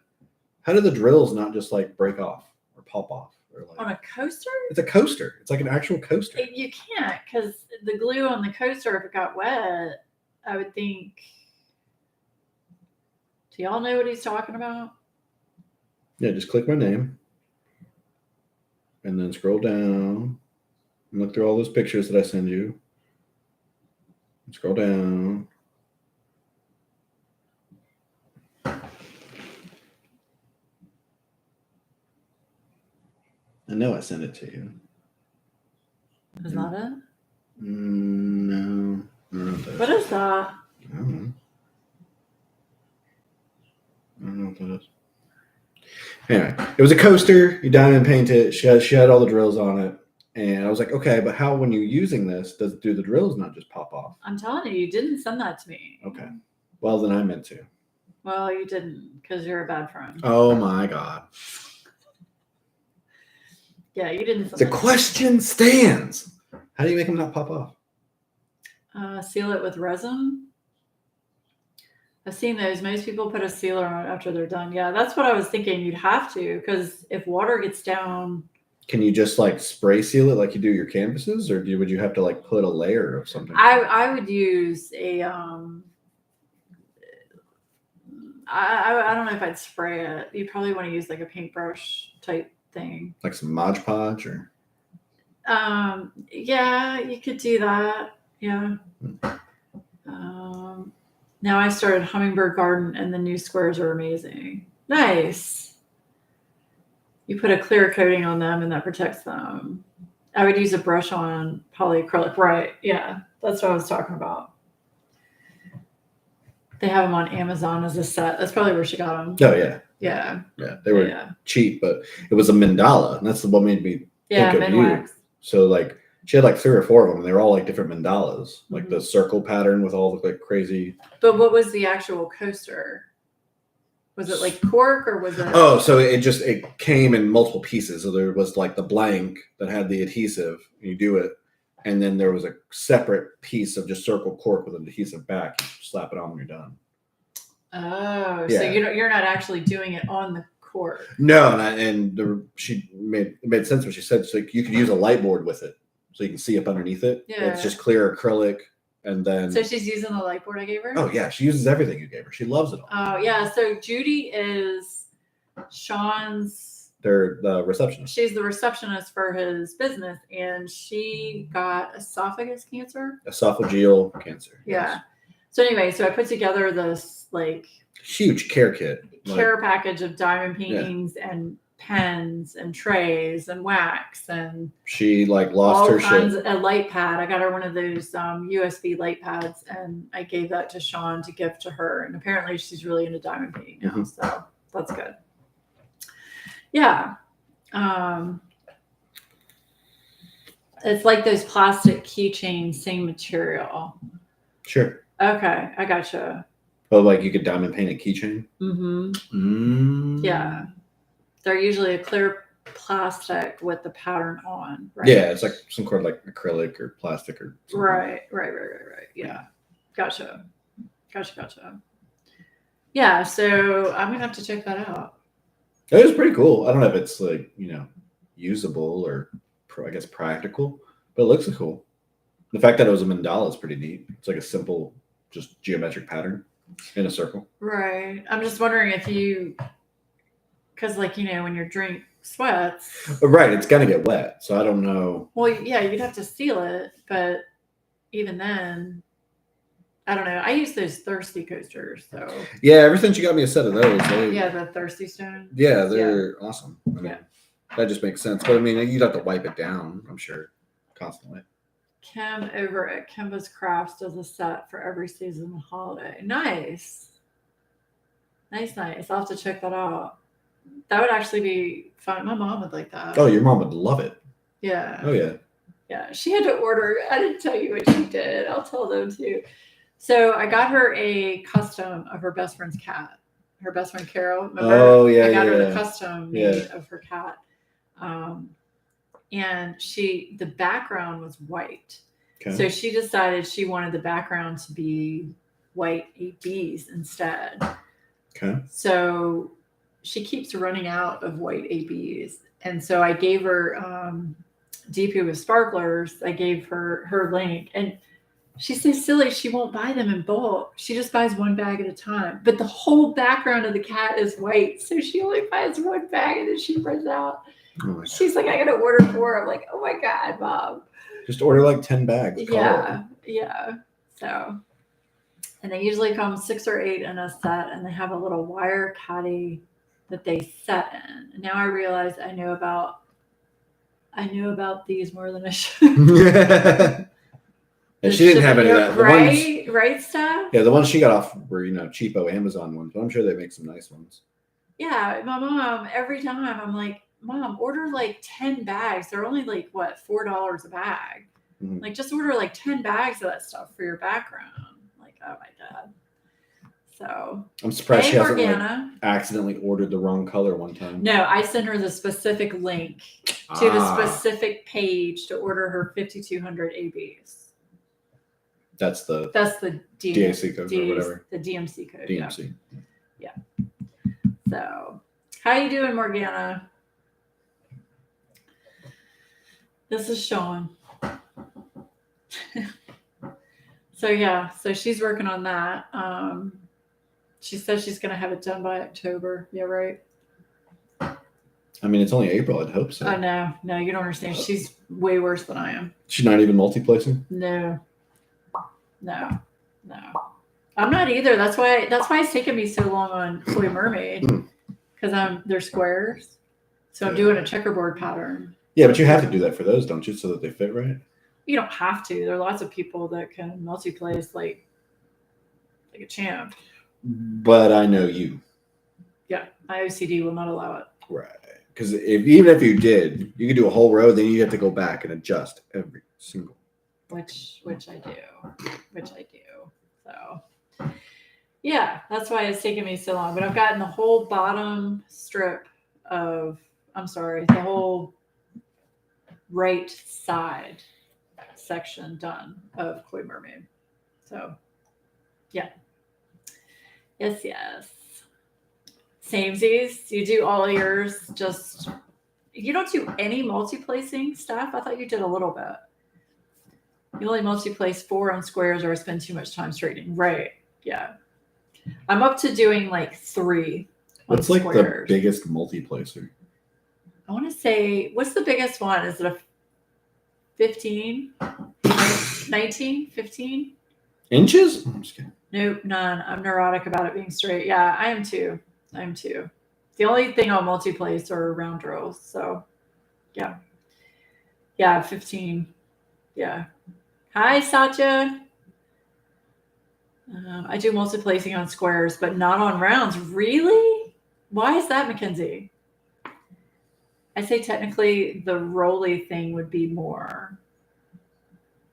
how do the drills not just like break off or pop off? Or like, on a coaster? It's a coaster. It's like an actual coaster. You can't because the glue on the coaster, if it got wet, I would think. Do y'all know what he's talking about? Yeah, just click my name. And then scroll down and look through all those pictures that I send you. Scroll down. I know I sent it to you. Is that it? No. What is that? I don't know what that is. Anyway, it was a coaster. You diamond paint it. She had all the drills on it. And I was like, okay, but how, when you're using this, do the drills not just pop off? I'm telling you didn't send that to me. Okay. Well, then I meant to. Well, you didn't because you're a bad friend. Oh, my God. Yeah, you didn't. The question stands. How do you make them not pop off? Seal it with resin. I've seen those. Most people put a sealer on it after they're done. Yeah, that's what I was thinking. You'd have to because if water gets down. Can you just like spray seal it like you do your canvases, or would you have to like put a layer of something? I would use a I don't know if I'd spray it. You probably want to use like a paintbrush type thing, like some Mod Podge or. Yeah, you could do that. Yeah. Now I started Hummingbird Garden, and the new squares are amazing. Nice. You put a clear coating on them and that protects them. I would use a brush on polyacrylic. Right. Yeah. That's what I was talking about. They have them on Amazon as a set. That's probably where she got them. Oh, yeah. Yeah. Yeah, they were cheap, but it was a mandala, and that's what made me think of you. Minwax. So like she had like 3 or 4 of them, and they were all like different mandalas, like the circle pattern with all the like crazy. But what was the actual coaster? Was it like cork or was it? Oh, so it came in multiple pieces. So there was like the blank that had the adhesive, and you do it, and then there was a separate piece of just circle cork with an adhesive back. You slap it on when you're done. Oh, so you're not actually doing it on the cork. No, it made sense what she said. It's like you could use a light board with it, so you can see up underneath it. Yeah. It's just clear acrylic, and then. So she's using the light board I gave her? Oh yeah, she uses everything you gave her. She loves it all. Oh yeah, so Judy is Sean's. They're the receptionist. She's the receptionist for his business, and she got esophagus cancer. Esophageal cancer. Yeah. Yes. So anyway, so I put together this like huge care kit. Package of diamond paintings and pens and trays and wax, and she like lost her shit. A light pad. I got her one of those USB light pads, and I gave that to Sean to gift to her. And apparently she's really into diamond painting now, so that's good. Yeah. It's like those plastic keychains, same material. Sure. Okay, I gotcha. Oh, like you could diamond paint a keychain? Yeah. They're usually a clear plastic with the pattern on, right? Yeah, it's like some kind of like acrylic or plastic or something. Right. Yeah. Gotcha. Yeah, so I'm gonna have to check that out. It was pretty cool. I don't know if it's like, usable or I guess practical, but it looks cool. The fact that it was a mandala is pretty neat. It's like a simple, just geometric pattern in a circle. Right. I'm just wondering if because like, when your drink sweats. Right. It's going to get wet. So I don't know. Well, yeah, you'd have to seal it. But even then, I don't know. I use those thirsty coasters. So yeah, ever since you got me a set of those. The thirsty stone. Yeah, they're awesome. I mean, that just makes sense. But I mean, you'd have to wipe it down, I'm sure, constantly. Kim over at Kimba's Crafts does a set for every season and holiday. Nice. I'll have to check that out. That would actually be fun. My mom would like that. Oh, your mom would love it. Yeah. Oh, yeah. Yeah. She had to order. I didn't tell you what she did. I'll tell them too. So I got her a custom of her best friend's cat. Her best friend Carol. Remember? Oh, yeah. I got her the custom made of her cat. And the background was white. Okay. So she decided she wanted the background to be white ABs instead. Okay. So she keeps running out of white ABs. And so I gave her DP with sparklers. I gave her link. And she's so silly. She won't buy them in bulk. She just buys one bag at a time. But the whole background of the cat is white. So she only buys one bag and then she runs out. Oh, she's like, I got to order more. I'm like, oh my God, Mom. Just order like 10 bags. Yeah. So, and they usually come 6 or 8 in a set, and they have a little wire caddy that they set in. And now I realize I know about these more than I should. And she didn't have any of that. Right stuff? Yeah, the ones she got off were, cheapo Amazon ones, but I'm sure they make some nice ones. Yeah, my mom, every time I'm like, Mom, order like 10 bags. They're only like, what, $4 a bag? Mm-hmm. Like, just order like 10 bags of that stuff for your background. Like, oh my God. So I'm surprised she hasn't accidentally ordered the wrong color one time. No, I sent her the specific link to the specific page to order her 5200 ABs. That's the DAC code or whatever. The DMC code. DMC. Yeah. So, how you doing, Morgana? This is Sean. So she's working on that. She says she's going to have it done by October. Yeah, right? I mean, it's only April. I'd hope so. Oh, no, you don't understand. She's way worse than I am. She's not even multiplacing? No. I'm not either. That's why it's taken me so long on Toy Mermaid, because they're squares. So I'm doing a checkerboard pattern. Yeah, but you have to do that for those, don't you, so that they fit right? You don't have to. There are lots of people that can multiplace like a champ. But I know you. Yeah, my OCD will not allow it. Right. Because even if you did, you could do a whole row, then you have to go back and adjust every single. Which I do. So yeah, that's why it's taken me so long. But I've gotten the whole bottom strip of, the whole right side section done of Koi Mermaid. So yeah. Yes. Samesies, you do all yours, just, you don't do any multi-placing stuff? I thought you did a little bit. You only multi-place 4 on squares or spend too much time straightening. Right. Yeah. I'm up to doing like 3 on What's like squares. the biggest multiplacer? I want to say, what's the biggest one? Is it a 15? 19? 15? Inches? I'm just kidding. Nope, none. I'm neurotic about it being straight. Yeah, I am too. The only thing I'll multi-place are round drills. So, yeah. Yeah, 15. Yeah. Hi, Satya. I do multi-placing on squares, but not on rounds. Really? Why is that, Mackenzie? I say technically the roly thing would be more.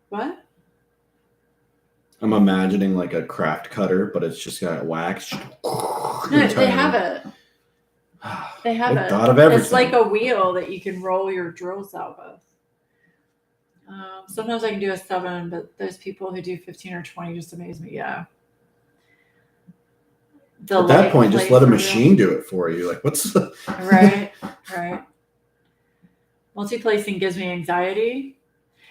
What? I'm imagining like a craft cutter, but it's just got wax. No, they have it. They have it. Thought of everything. It's like a wheel that you can roll your drills out with. Sometimes I can do a 7, but those people who do 15 or 20 just amaze me. Yeah. At that point, just let a machine do it for you. Like, what's the... Right. Multi-placing gives me anxiety.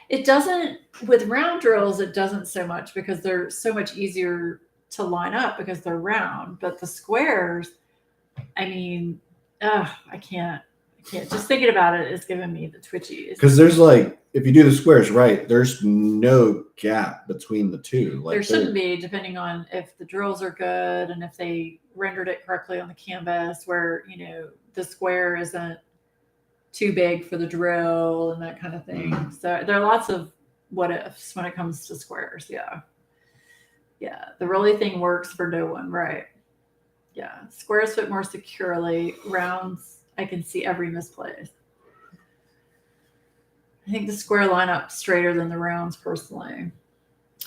It doesn't, with round drills, it doesn't so much because they're so much easier to line up because they're round. But the squares, I mean, I can't. Just thinking about it is giving me the twitchies. Because there's like, if you do the squares right, there's no gap between the two. Like there shouldn't be, depending on if the drills are good and if they rendered it correctly on the canvas, where the square isn't too big for the drill and that kind of thing. Mm-hmm. So there are lots of what ifs when it comes to squares. Yeah. The roly thing works for no one, right? Yeah, squares fit more securely. Rounds, I can see every misplace. I think the square line up straighter than the rounds personally.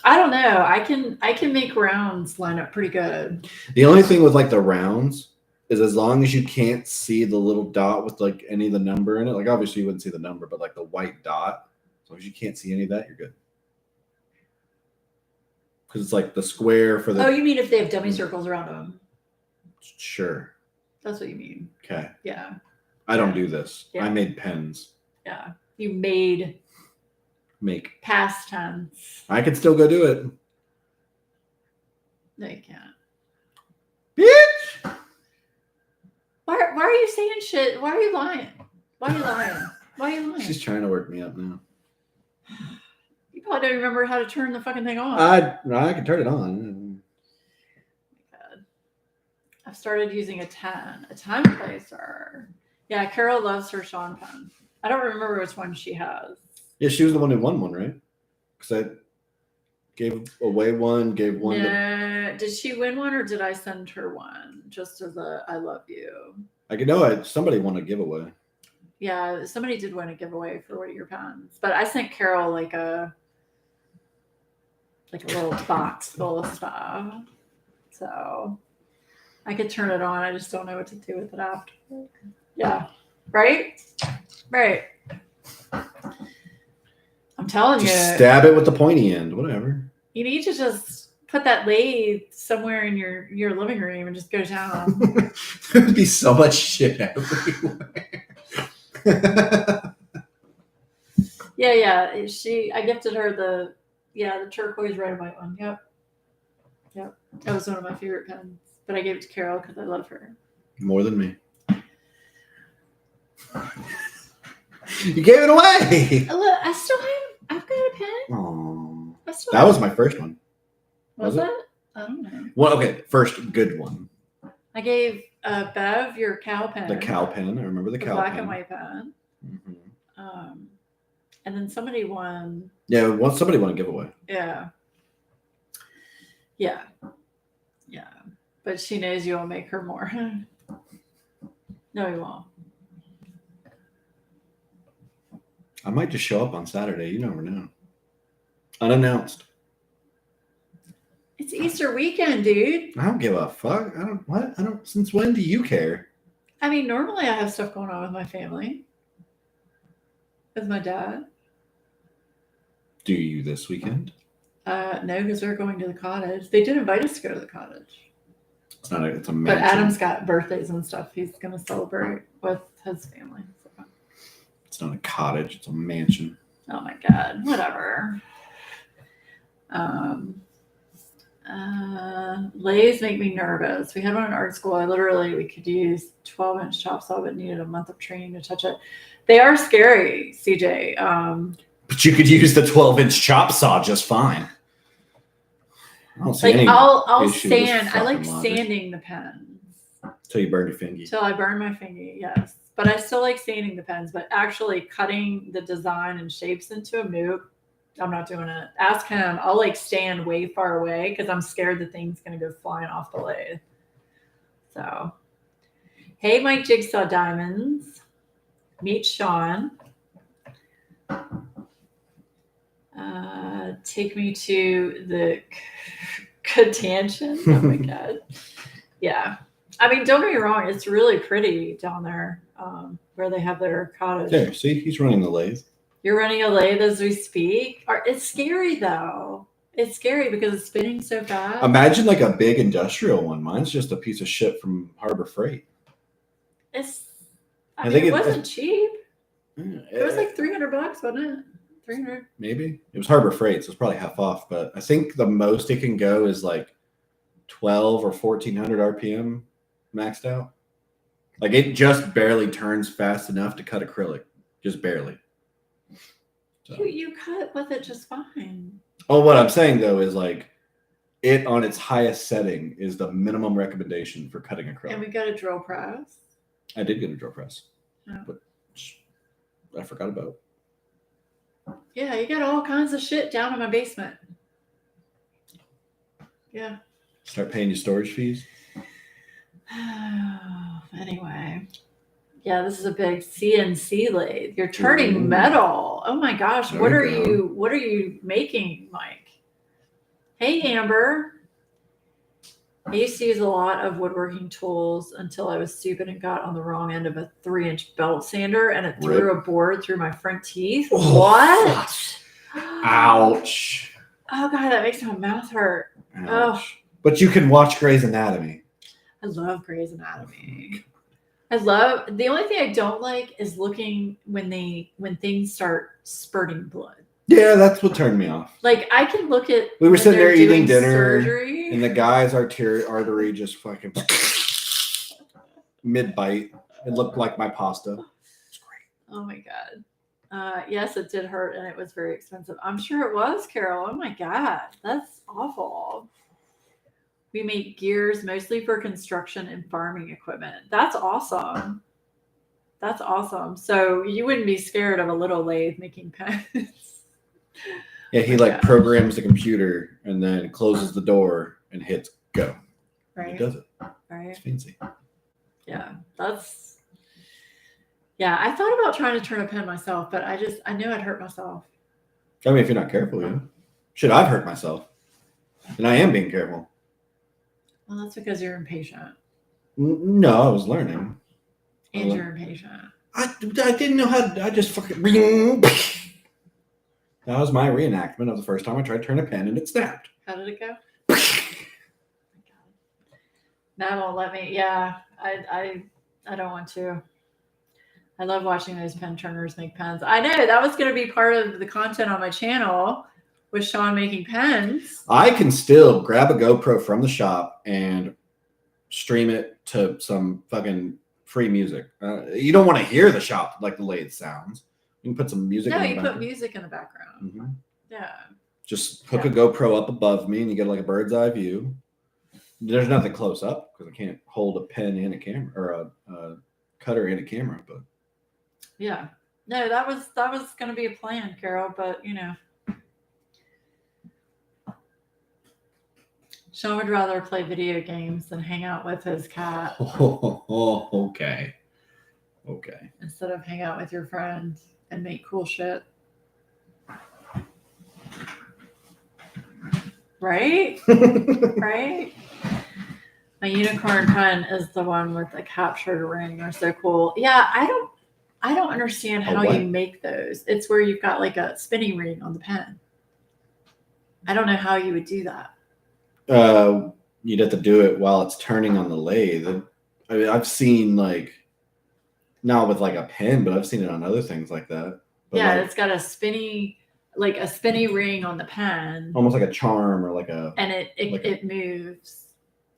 I don't know. I can make rounds line up pretty good. The only thing with like the rounds is as long as you can't see the little dot with like any of the number in it, like obviously you wouldn't see the number, but like the white dot, as long as you can't see any of that, you're good. Because it's like the square for the... Oh, you mean if they have dummy circles around them? Sure. That's what you mean. Okay. Yeah. I don't do this. Yeah. I made pens. Yeah. You make past tense. I could still go do it. No, you can't. Bitch! Why are you saying shit? Why are you lying? Why are you lying? She's trying to work me up now. You probably don't remember how to turn the fucking thing on. I can turn it on. God. I've started using a time placer. Yeah, Carol loves her Sean pen. I don't remember which one she has. Yeah, she was the one who won one, right? Because I gave away one, gave one. No, did she win one or did I send her one? Just as a I love you. I could know somebody won a giveaway. Yeah, somebody did win a giveaway for one of your pens. But I sent Carol like a little box full of stuff. So I could turn it on. I just don't know what to do with it after. Yeah. Right? Right. I'm telling you. Stab it with the pointy end, whatever. You need to just put that lathe somewhere in your living room and just go down. There would be so much shit everywhere. Yeah. I gifted her the turquoise red and white one. Yep. That was one of my favorite pens. But I gave it to Carol because I love her. More than me. You gave it away. Look, I've got a pen. Oh, that was my first one. Was it? I don't know. Well, okay, first good one. I gave Bev your cow pen. The cow pen. I remember the cow black pen. and white pen. Mm-hmm. And then somebody won. Yeah, somebody won a giveaway. Yeah. But she knows you'll make her more. No, he won't. I might just show up on Saturday. You never know. Unannounced. It's Easter weekend, dude. I don't give a fuck. I don't. What? I don't. Since when do you care? I mean, normally I have stuff going on with my family. With my dad. Do you this weekend? No, because they're going to the cottage. They did invite us to go to the cottage. It's not. It's a mansion. But Adam's got birthdays and stuff. He's going to celebrate with his family. So. It's not a cottage. It's a mansion. Oh my God. Whatever. Lathes make me nervous. We had one in art school. We could use 12-inch chop saw, but needed a month of training to touch it. They are scary, CJ. But you could use the 12-inch chop saw just fine. I don't see any I'll issue with sand. I like fucking logic. sanding the pens. Till you burn your finger. Till I burn my finger, yes. But I still like sanding the pens. But actually cutting the design and shapes into a nope, I'm not doing it. Ask him. I'll like stand way far away because I'm scared the thing's gonna go flying off the lathe. So, hey, Mike Jigsaw Diamonds, meet Sean. Take me to the Catantion. Oh my God. Yeah. I mean, don't get me wrong. It's really pretty down there where they have their cottage. There, see, he's running the lathe. You're running a lathe as we speak. It's scary though. It's scary because it's spinning so fast. Imagine like a big industrial one. Mine's just a piece of shit from Harbor Freight. I mean, it wasn't cheap. It was like $300, wasn't it? 300. Maybe it was Harbor Freight, so it's probably half off. But I think the most it can go is like 12 or 1400 RPM maxed out. Like it just barely turns fast enough to cut acrylic, just barely. So. You cut with it just fine. Oh, what I'm saying though is like it on its highest setting is the minimum recommendation for cutting acrylic. And we got a drill press. I did get a drill press, oh. but I forgot about. Yeah, you got all kinds of shit down in my basement. Yeah. Start paying your storage fees. Anyway. Yeah, this is a big CNC lathe. You're turning metal. Oh my gosh. What are you making, Mike? Hey, Amber. I used to use a lot of woodworking tools until I was stupid and got on the wrong end of a 3-inch belt sander and it threw a board through my front teeth. Oh, what? Ouch. Oh God, that makes my mouth hurt. Ouch. Oh. But you can watch Grey's Anatomy. I love Grey's Anatomy. The only thing I don't like is looking when things start spurting blood. Yeah, that's what turned me off. Like I can look at we were sitting there eating dinner surgery. And the guy's artery just fucking mid-bite. It looked like my pasta. It's great. Oh my God. Yes, it did hurt and it was very expensive. I'm sure it was, Carol. Oh my God. That's awful. We make gears mostly for construction and farming equipment. That's awesome. That's awesome. So you wouldn't be scared of a little lathe making pens. Yeah, he programs the computer and then closes the door and hits go. Right. He does it. Right. It's fancy. Yeah, I thought about trying to turn a pen myself, but I knew I'd hurt myself. I mean, if you're not careful, yeah. Shit, I've hurt myself. And I am being careful. Well, that's because you're impatient. No, I was learning. And you're impatient. I didn't know how to, I just fucking... That was my reenactment of the first time I tried to turn a pen and it snapped. How did it go? Oh my God. That won't let me. Yeah, I don't want to. I love watching those pen turners make pens. I know that was going to be part of the content on my channel with Sean making pens. I can still grab a GoPro from the shop and stream it to some fucking free music. You don't want to hear the shop like the lathe sounds. You can put some music. No, you put music in the background. Mm-hmm. Yeah. Just hook a GoPro up above me and you get like a bird's eye view. There's nothing close up because I can't hold a pen in a camera or a cutter in a camera. But yeah, no, that was going to be a plan, Carol. But Sean would rather play video games than hang out with his cat Okay. Okay. instead of hang out with your friends and make cool shit. Right? Right? My unicorn pen is the one with the captured ring. They're so cool. Yeah, I don't understand how what? you make those. It's where you've got like a spinning ring on the pen. I don't know how you would do that. You'd have to do it while it's turning on the lathe. I mean, I've seen like not with like a pen, but I've seen it on other things like that. But yeah, like, it's got a spinny ring on the pen, almost like a charm or like a. and it moves.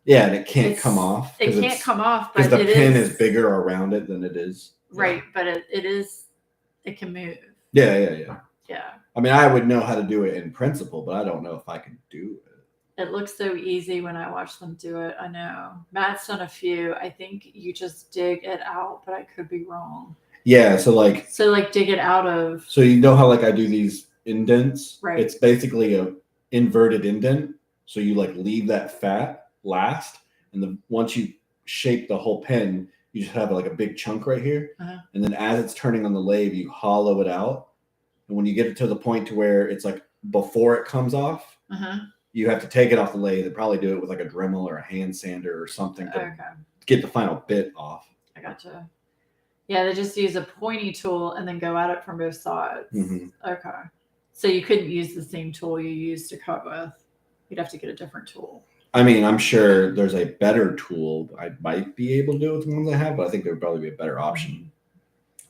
Yeah, and it can't come off. It can't come off, because but the pin is bigger around it than it is. Right, but it can move. Yeah. Yeah. I mean, I would know how to do it in principle, but I don't know if I can do it. It looks so easy when I watch them do it. I know. Matt's done a few. I think you just dig it out, but I could be wrong. Yeah, so dig it out of. So you know how like I do these indents? Right. It's basically a inverted indent. So you like leave that fat last, and once you shape the whole pen, you just have like a big chunk right here, and then as it's turning on the lathe, you hollow it out, and when you get it to the point to where it's like before it comes off, you have to take it off the lathe and probably do it with like a Dremel or a hand sander or something to get the final bit off. I gotcha. Yeah, they just use a pointy tool and then go at it from both sides. Okay. So you couldn't use the same tool you used to cut with. You'd have to get a different tool. I mean, I'm sure there's a better tool I might be able to do with the ones I have, but I think there would probably be a better option.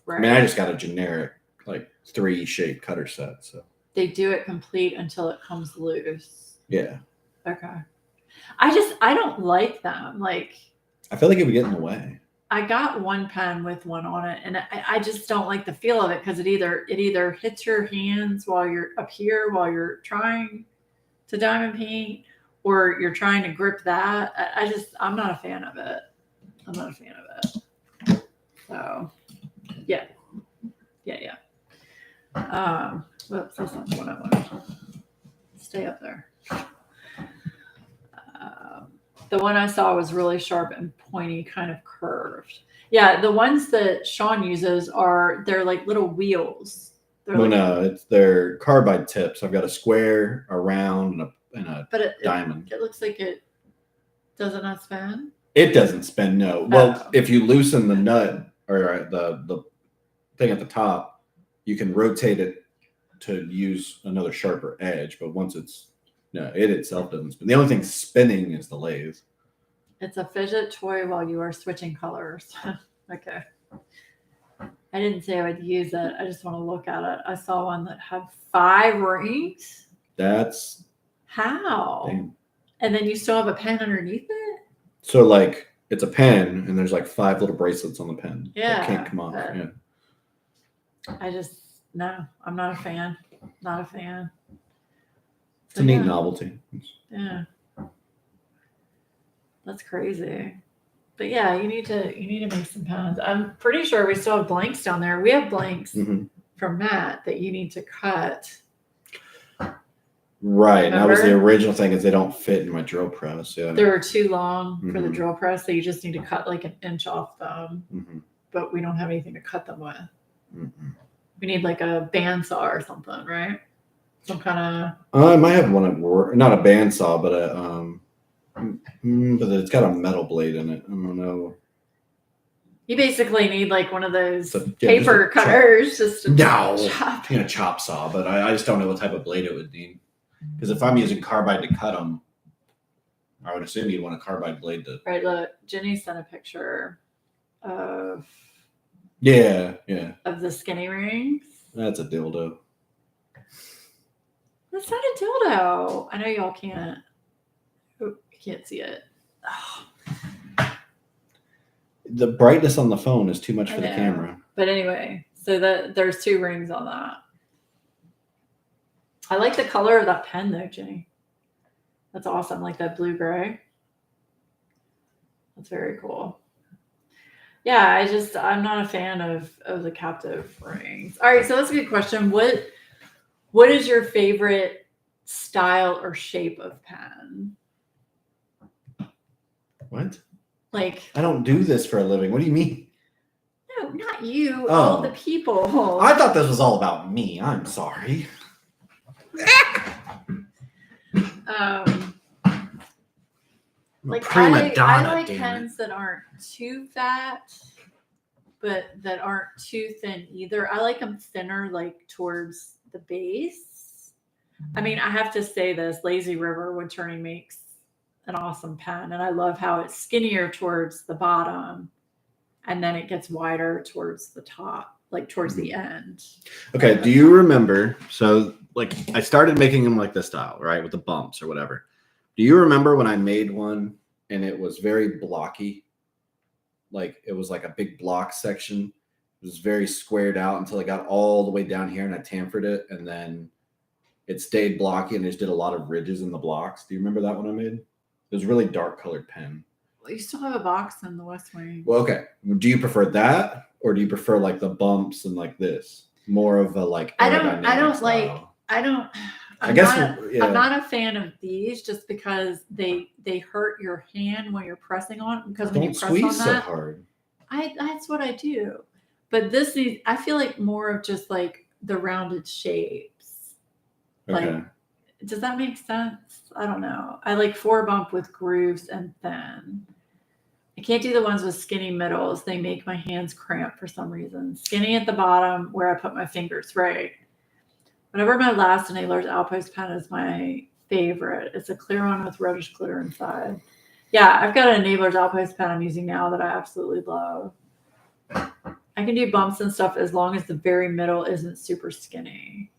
Right. I mean, I just got a generic like 3-shape cutter set. So they do it complete until it comes loose. Yeah. Okay. I don't like them. Like, I feel like it would get in the way. I got one pen with one on it, and I just don't like the feel of it because it either hits your hands while you're up here while you're trying to diamond paint, or you're trying to grip that. I'm not a fan of it. So, yeah. Whoops, that's not what I wanted. Stay up there. The one I saw was really sharp and pointy, kind of curved. Yeah, the ones that Sean uses they're like little wheels. They're carbide tips. I've got a square, a round, and a diamond. It looks like it does it not spin? It doesn't spin, no. Well, if you loosen the nut or the thing at the top, you can rotate it to use another sharper edge. But once it itself doesn't spin. The only thing spinning is the lathe. It's a fidget toy while you are switching colors. Okay. I didn't say I would use it. I just want to look at it. I saw one that had 5 rings. That's how? Dang. And then you still have a pen underneath it? So like it's a pen and there's like 5 little bracelets on the pen. Yeah. That can't come off. Yeah. No, I'm not a fan. Not a fan. It's a neat novelty. Yeah. That's crazy. But yeah, you need to make some pens. I'm pretty sure we still have blanks down there. We have blanks from Matt that you need to cut. Right. Remember? That was the original thing is they don't fit in my drill press. Yeah. They're too long for the drill press, so you just need to cut like an inch off them. But we don't have anything to cut them with. We need like a bandsaw or something, right? Some kind of. I might have one at work. Not a bandsaw, but but it's got a metal blade in it. I don't know. You basically need like one of those paper cutters just to chop. A chop saw, but I just don't know what type of blade it would need. Because if I'm using carbide to cut them, I would assume you'd want a carbide blade to. Right. Look, Jenny sent a picture of. Yeah. Of the skinny rings. That's a dildo. That's not a dildo. I know y'all can't. You can't see it. Oh. The brightness on the phone is too much for the camera. But anyway, so there's 2 rings on that. I like the color of that pen though, Jenny. That's awesome. Like that blue gray. That's very cool. Yeah, I'm not a fan of the captive rings. All right, so that's a good question. What is your favorite style or shape of pen? What? Like, I don't do this for a living. What do you mean? no, not you. Oh. All the people. I thought this was all about me. I'm sorry. Like Prima donna, I like damn it. pens that aren't too fat, but that aren't too thin either. I like them thinner, like towards the base. I mean, I have to say this: Lazy River Wood Turning makes an awesome pen, and I love how it's skinnier towards the bottom, and then it gets wider towards the top, like towards the end. Okay, do you remember? So, like, I started making them like this style, right, with the bumps or whatever. Do you remember when I made one and it was very blocky? Like, it was like a big block section. It was very squared out until I got all the way down here and I chamfered it, and then it stayed blocky and I just did a lot of ridges in the blocks. Do you remember that one I made? It was a really dark colored pen. Well, you still have a box in the West Wing. Well, okay. Do you prefer that, or do you prefer like the bumps and like this? More of a like I don't style? like. I'm not a fan of these just because they hurt your hand when you're pressing on. Because when you Don't press squeeze on so that, hard. that's what I do. But this needs. I feel like more of just like the rounded shapes. Okay. Like, does that make sense? I don't know. I like 4-bump with grooves and thin. I can't do the ones with skinny middles. They make my hands cramp for some reason. Skinny at the bottom where I put my fingers, right? Whenever my last Enablers Outpost pen is my favorite. It's a clear one with reddish glitter inside. Yeah, I've got an Enablers Outpost pen I'm using now that I absolutely love. I can do bumps and stuff as long as the very middle isn't super skinny.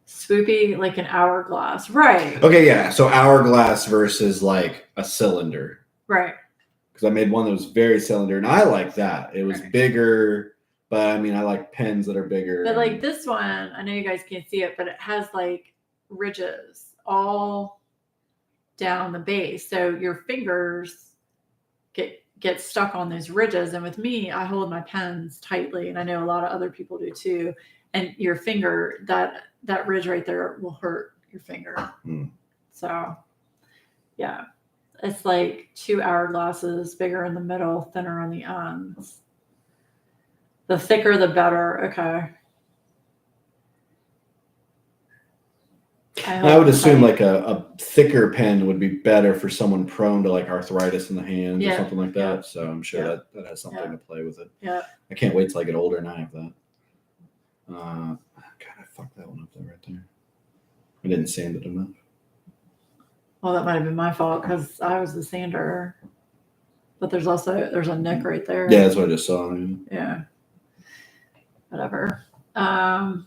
Swoopy like an hourglass. Right. Okay, yeah. So hourglass versus like a cylinder. Right. Because I made one that was very cylinder, and I like that. It was Right. bigger, but I mean, I like pens that are bigger. But like this one, I know you guys can't see it, but it has like ridges all down the base. So your fingers get stuck on those ridges. And with me, I hold my pens tightly, and I know a lot of other people do too. And your finger, that ridge right there will hurt your finger. So yeah, it's like 2 hourglasses, bigger in the middle, thinner on the ends. The thicker, the better. Okay. I would assume like a thicker pen would be better for someone prone to like arthritis in the hands or something like that. So I'm sure that has something to play with it. Yeah. I can't wait till I get older and I have that. God, I fucked that one up there right there. I didn't sand it enough. Well, that might have been my fault because I was the sander. But there's a nick right there. Yeah, that's what I just saw. Yeah. Whatever.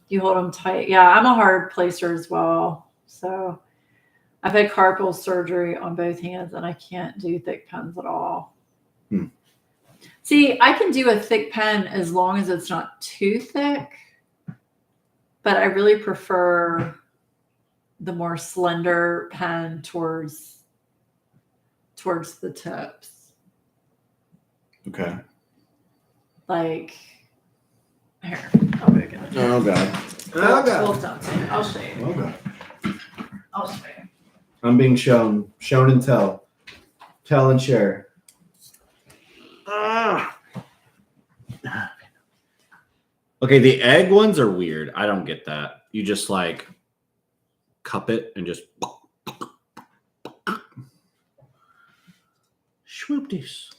You hold them tight. Yeah, I'm a hard placer as well. So I've had carpal surgery on both hands, and I can't do thick pens at all. See, I can do a thick pen as long as it's not too thick. But I really prefer the more slender pen towards the tips. Okay. Like, here, I'll go get it. Oh, God. Oh, God. I'll show you. Oh, God. I'll show you. I'm being shown and tell. Tell and share. Okay, the egg ones are weird. I don't get that. You just like cup it and just swoopties.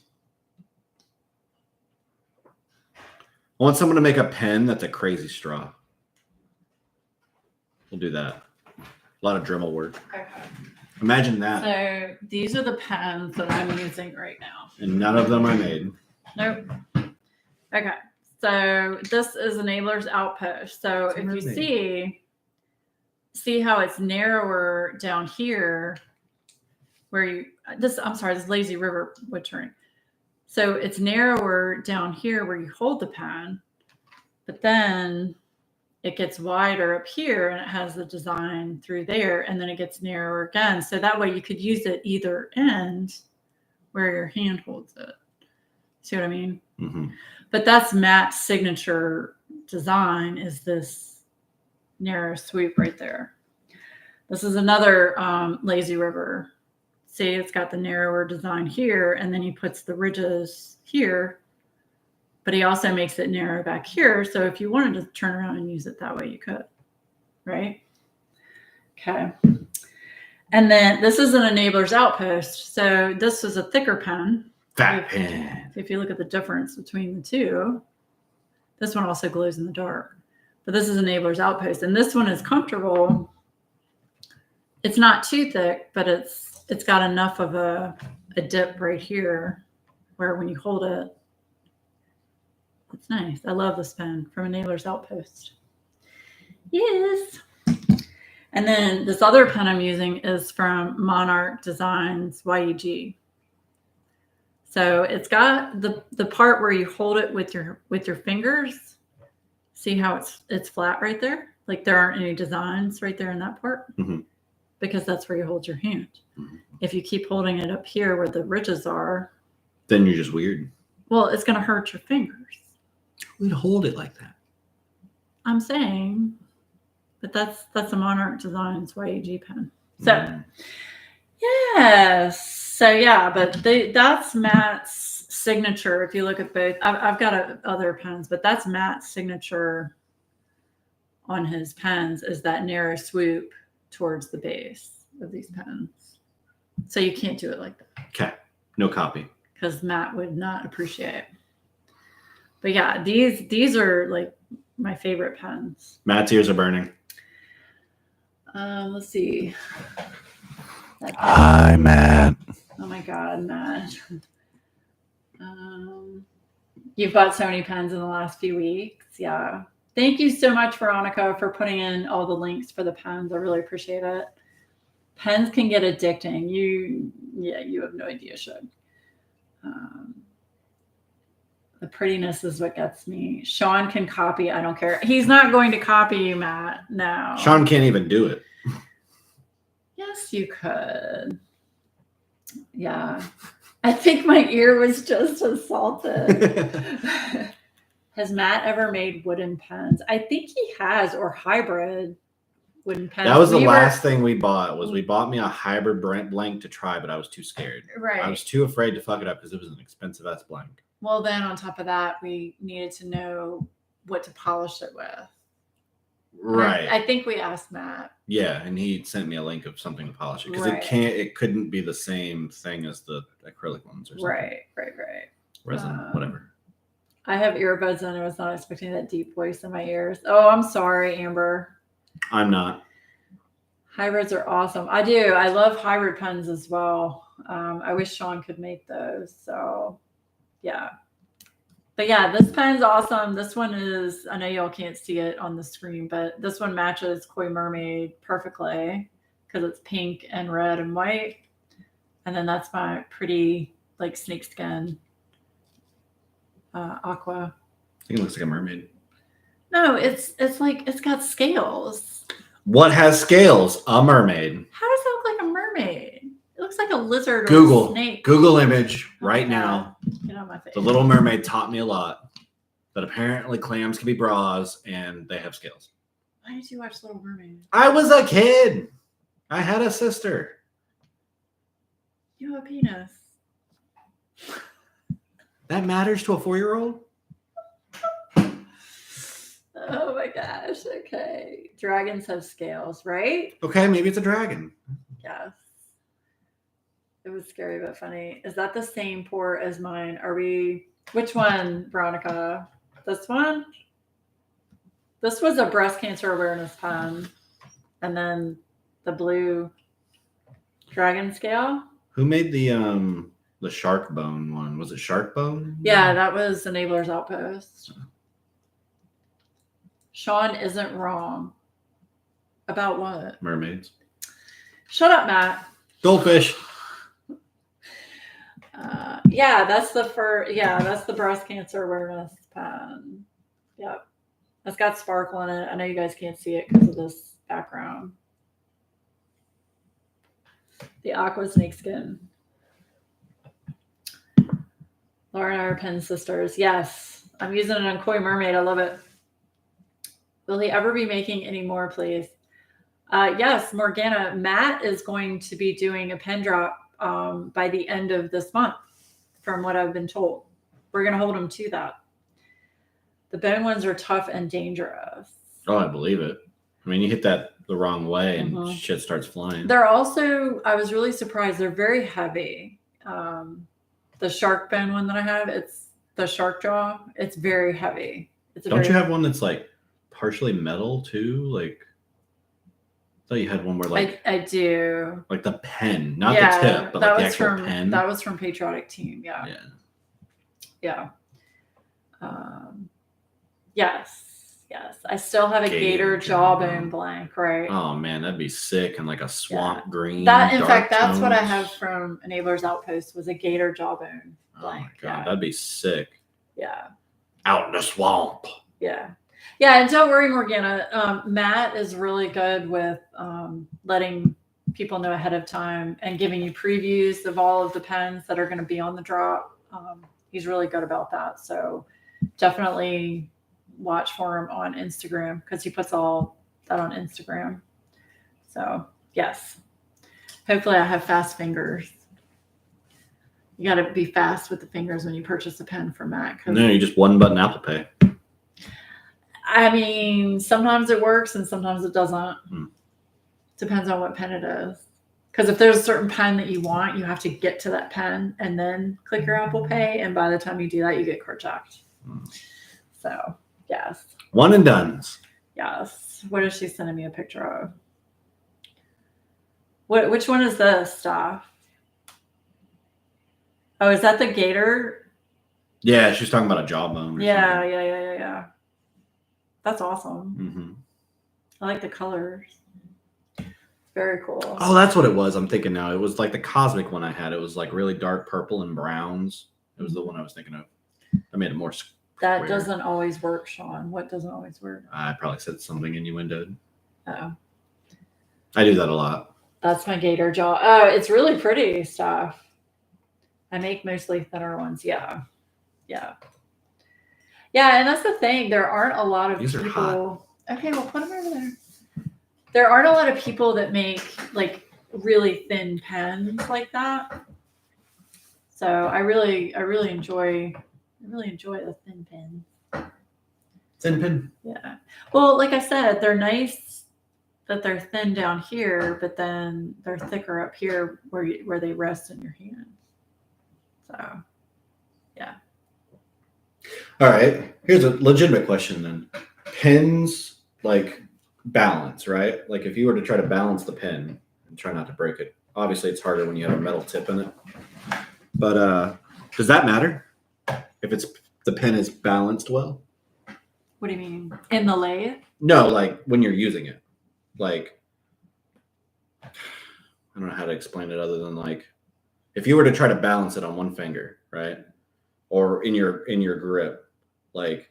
I want someone to make a pen that's a crazy straw. We'll do that. A lot of Dremel work. Okay. Imagine that. So these are the pens that I'm using right now. And none of them I made. Nope. Okay. So this is Enablers Outpost. So if you see how it's narrower down here this is Lazy River Wood Turning. So it's narrower down here where you hold the pen, but then it gets wider up here and it has the design through there, and then it gets narrower again. So that way you could use it either end where your hand holds it. See what I mean? Mm-hmm. But that's Matt's signature design, is this narrow sweep right there. This is another Lazy River See, it's got the narrower design here, and then he puts the ridges here, but he also makes it narrow back here. So if you wanted to turn around and use it that way, you could, right? Okay. And then this is an Enabler's Outpost. So this is a thicker pen. Fat pen. If you look at the difference between the two, this one also glows in the dark. But this is Enabler's Outpost. And this one is comfortable. It's not too thick, but it's got enough of a dip right here where when you hold it, it's nice. I love this pen from Enabler's Outpost. Yes. And then this other pen I'm using is from Monarch Designs YEG. So it's got the part where you hold it with your fingers. See how it's flat right there? Like there aren't any designs right there in that part. Mm-hmm. Because that's where you hold your hand. Mm-hmm. If you keep holding it up here where the ridges are, then you're just weird. Well, it's going to hurt your fingers. We'd hold it like that. I'm saying, but that's a Monarch Designs YEG pen. So, yes. So yeah, but that's Matt's signature. If you look at both, I've got other pens, but that's Matt's signature on his pens is that narrow swoop towards the base of these pens. So you can't do it like that. Okay. No copy. Because Matt would not appreciate it. But yeah, these are like my favorite pens. Matt's ears are burning. Let's see. Hi, Matt. Oh my God, Matt. You've bought so many pens in the last few weeks. Yeah. Thank you so much, Veronica, for putting in all the links for the pens. I really appreciate it. Pens can get addicting. You have no idea, should. The prettiness is what gets me. Sean can copy. I don't care. He's not going to copy you, Matt. No. Sean can't even do it. Yes, you could. Yeah. I think my ear was just assaulted. Has Matt ever made wooden pens? I think he has, or hybrid wooden pens. That was the last thing we bought. We bought me a hybrid blank to try, but I was too scared. Right. I was too afraid to fuck it up because it was an expensive ass blank. Well, then on top of that, we needed to know what to polish it with. Right. I think we asked Matt. Yeah, and he sent me a link of something to polish it because Right. it couldn't be the same thing as the acrylic ones or something. Right. Resin, whatever. I have earbuds and I was not expecting that deep voice in my ears. Oh, I'm sorry, Amber. I'm not. Hybrids are awesome. I do. I love hybrid pens as well. I wish Sean could make those. So, yeah. But yeah, this pen's awesome. This one is, I know y'all can't see it on the screen, but this one matches Koi Mermaid perfectly because it's pink and red and white. And then that's my pretty like snakeskin aqua. I think it looks like a mermaid. No, it's like it's got scales. What has scales? A mermaid. How does that look like a mermaid? It looks like a lizard or Google. a snake. Google image right Oh, now. Get on my face. The Little Mermaid taught me a lot. That apparently clams can be bras and they have scales. Why did you watch Little Mermaid? I was a kid. I had a sister. You have a penis. That matters to a 4-year-old? Oh my gosh. Okay. Dragons have scales, right? Okay, maybe it's a dragon. Yes. It was scary but funny. Is that the same port as mine? Which one, Veronica? This one? This was a breast cancer awareness pen. And then the blue dragon scale. Who made the shark bone one? Was it shark bone? Yeah, that was Enabler's Outpost. Sean isn't wrong. About what? Mermaids. Shut up, Matt. Goldfish. That's the breast cancer awareness pen. Yep. It's got sparkle in it. I know you guys can't see it because of this background. The aqua snakeskin. Laura and I are pen sisters. Yes. I'm using it on Koi Mermaid. I love it. Will he ever be making any more, please? Yes, Morgana. Matt is going to be doing a pen drop by the end of this month, from what I've been told. We're going to hold them to that. The bone ones are tough and dangerous. Oh, I believe it. I mean, you hit that the wrong way and shit starts flying. They're also, I was really surprised, they're very heavy. The shark bone one that I have, it's the shark jaw. It's very heavy. Don't you have one that's like partially metal too? Like, I thought you had one where like I do. Like the pen, not the tip, but like the actual pen. That was from Patriotic Team. Yeah. Yeah. Yes. I still have a gator jawbone blank, right? Oh man, that'd be sick, and like a swamp green. That, in fact, that's what I have from Enabler's Outpost, was a gator jawbone blank. Oh my god, that'd be sick. Yeah. Out in the swamp. Yeah. Yeah, and don't worry, Morgana. Matt is really good with letting people know ahead of time and giving you previews of all of the pens that are going to be on the drop. He's really good about that. So definitely watch for him on Instagram, because he puts all that on Instagram. So yes, hopefully I have fast fingers. You got to be fast with the fingers when you purchase a pen from Matt. No, you just one button Apple Pay. I mean, sometimes it works and sometimes it doesn't. Depends on what pen it is. Because if there's a certain pen that you want, you have to get to that pen and then click your Apple Pay. And by the time you do that, you get card checked. So, yes. One and dones. Yes. What is she sending me a picture of? Which one is this stuff? Oh, is that the gator? Yeah, she's talking about a jawbone. Yeah. That's awesome. I like the colors. Very cool. Oh, that's what it was. I'm thinking now. It was like the cosmic one I had. It was like really dark purple and browns. It was the one I was thinking of. I made it more square. That doesn't always work, Sean. What doesn't always work? I probably said something innuendoed. Oh. I do that a lot. That's my gator jaw. Oh, it's really pretty stuff. I make mostly thinner ones. Yeah. Yeah, and that's the thing. There aren't a lot of These are people. hot. Okay, well, put them over there. There aren't a lot of people that make like really thin pens like that. So I really enjoy the thin pen. Thin pen. Yeah. Well, like I said, they're nice that they're thin down here, but then they're thicker up here where they rest in your hand. So, yeah. All right. Here's a legitimate question then. Pens like balance, right? Like if you were to try to balance the pen and try not to break it, obviously it's harder when you have a metal tip in it. But does that matter if the pen is balanced well? What do you mean? In the lathe? No, like when you're using it. Like, I don't know how to explain it other than like if you were to try to balance it on one finger, right? Or in your grip, like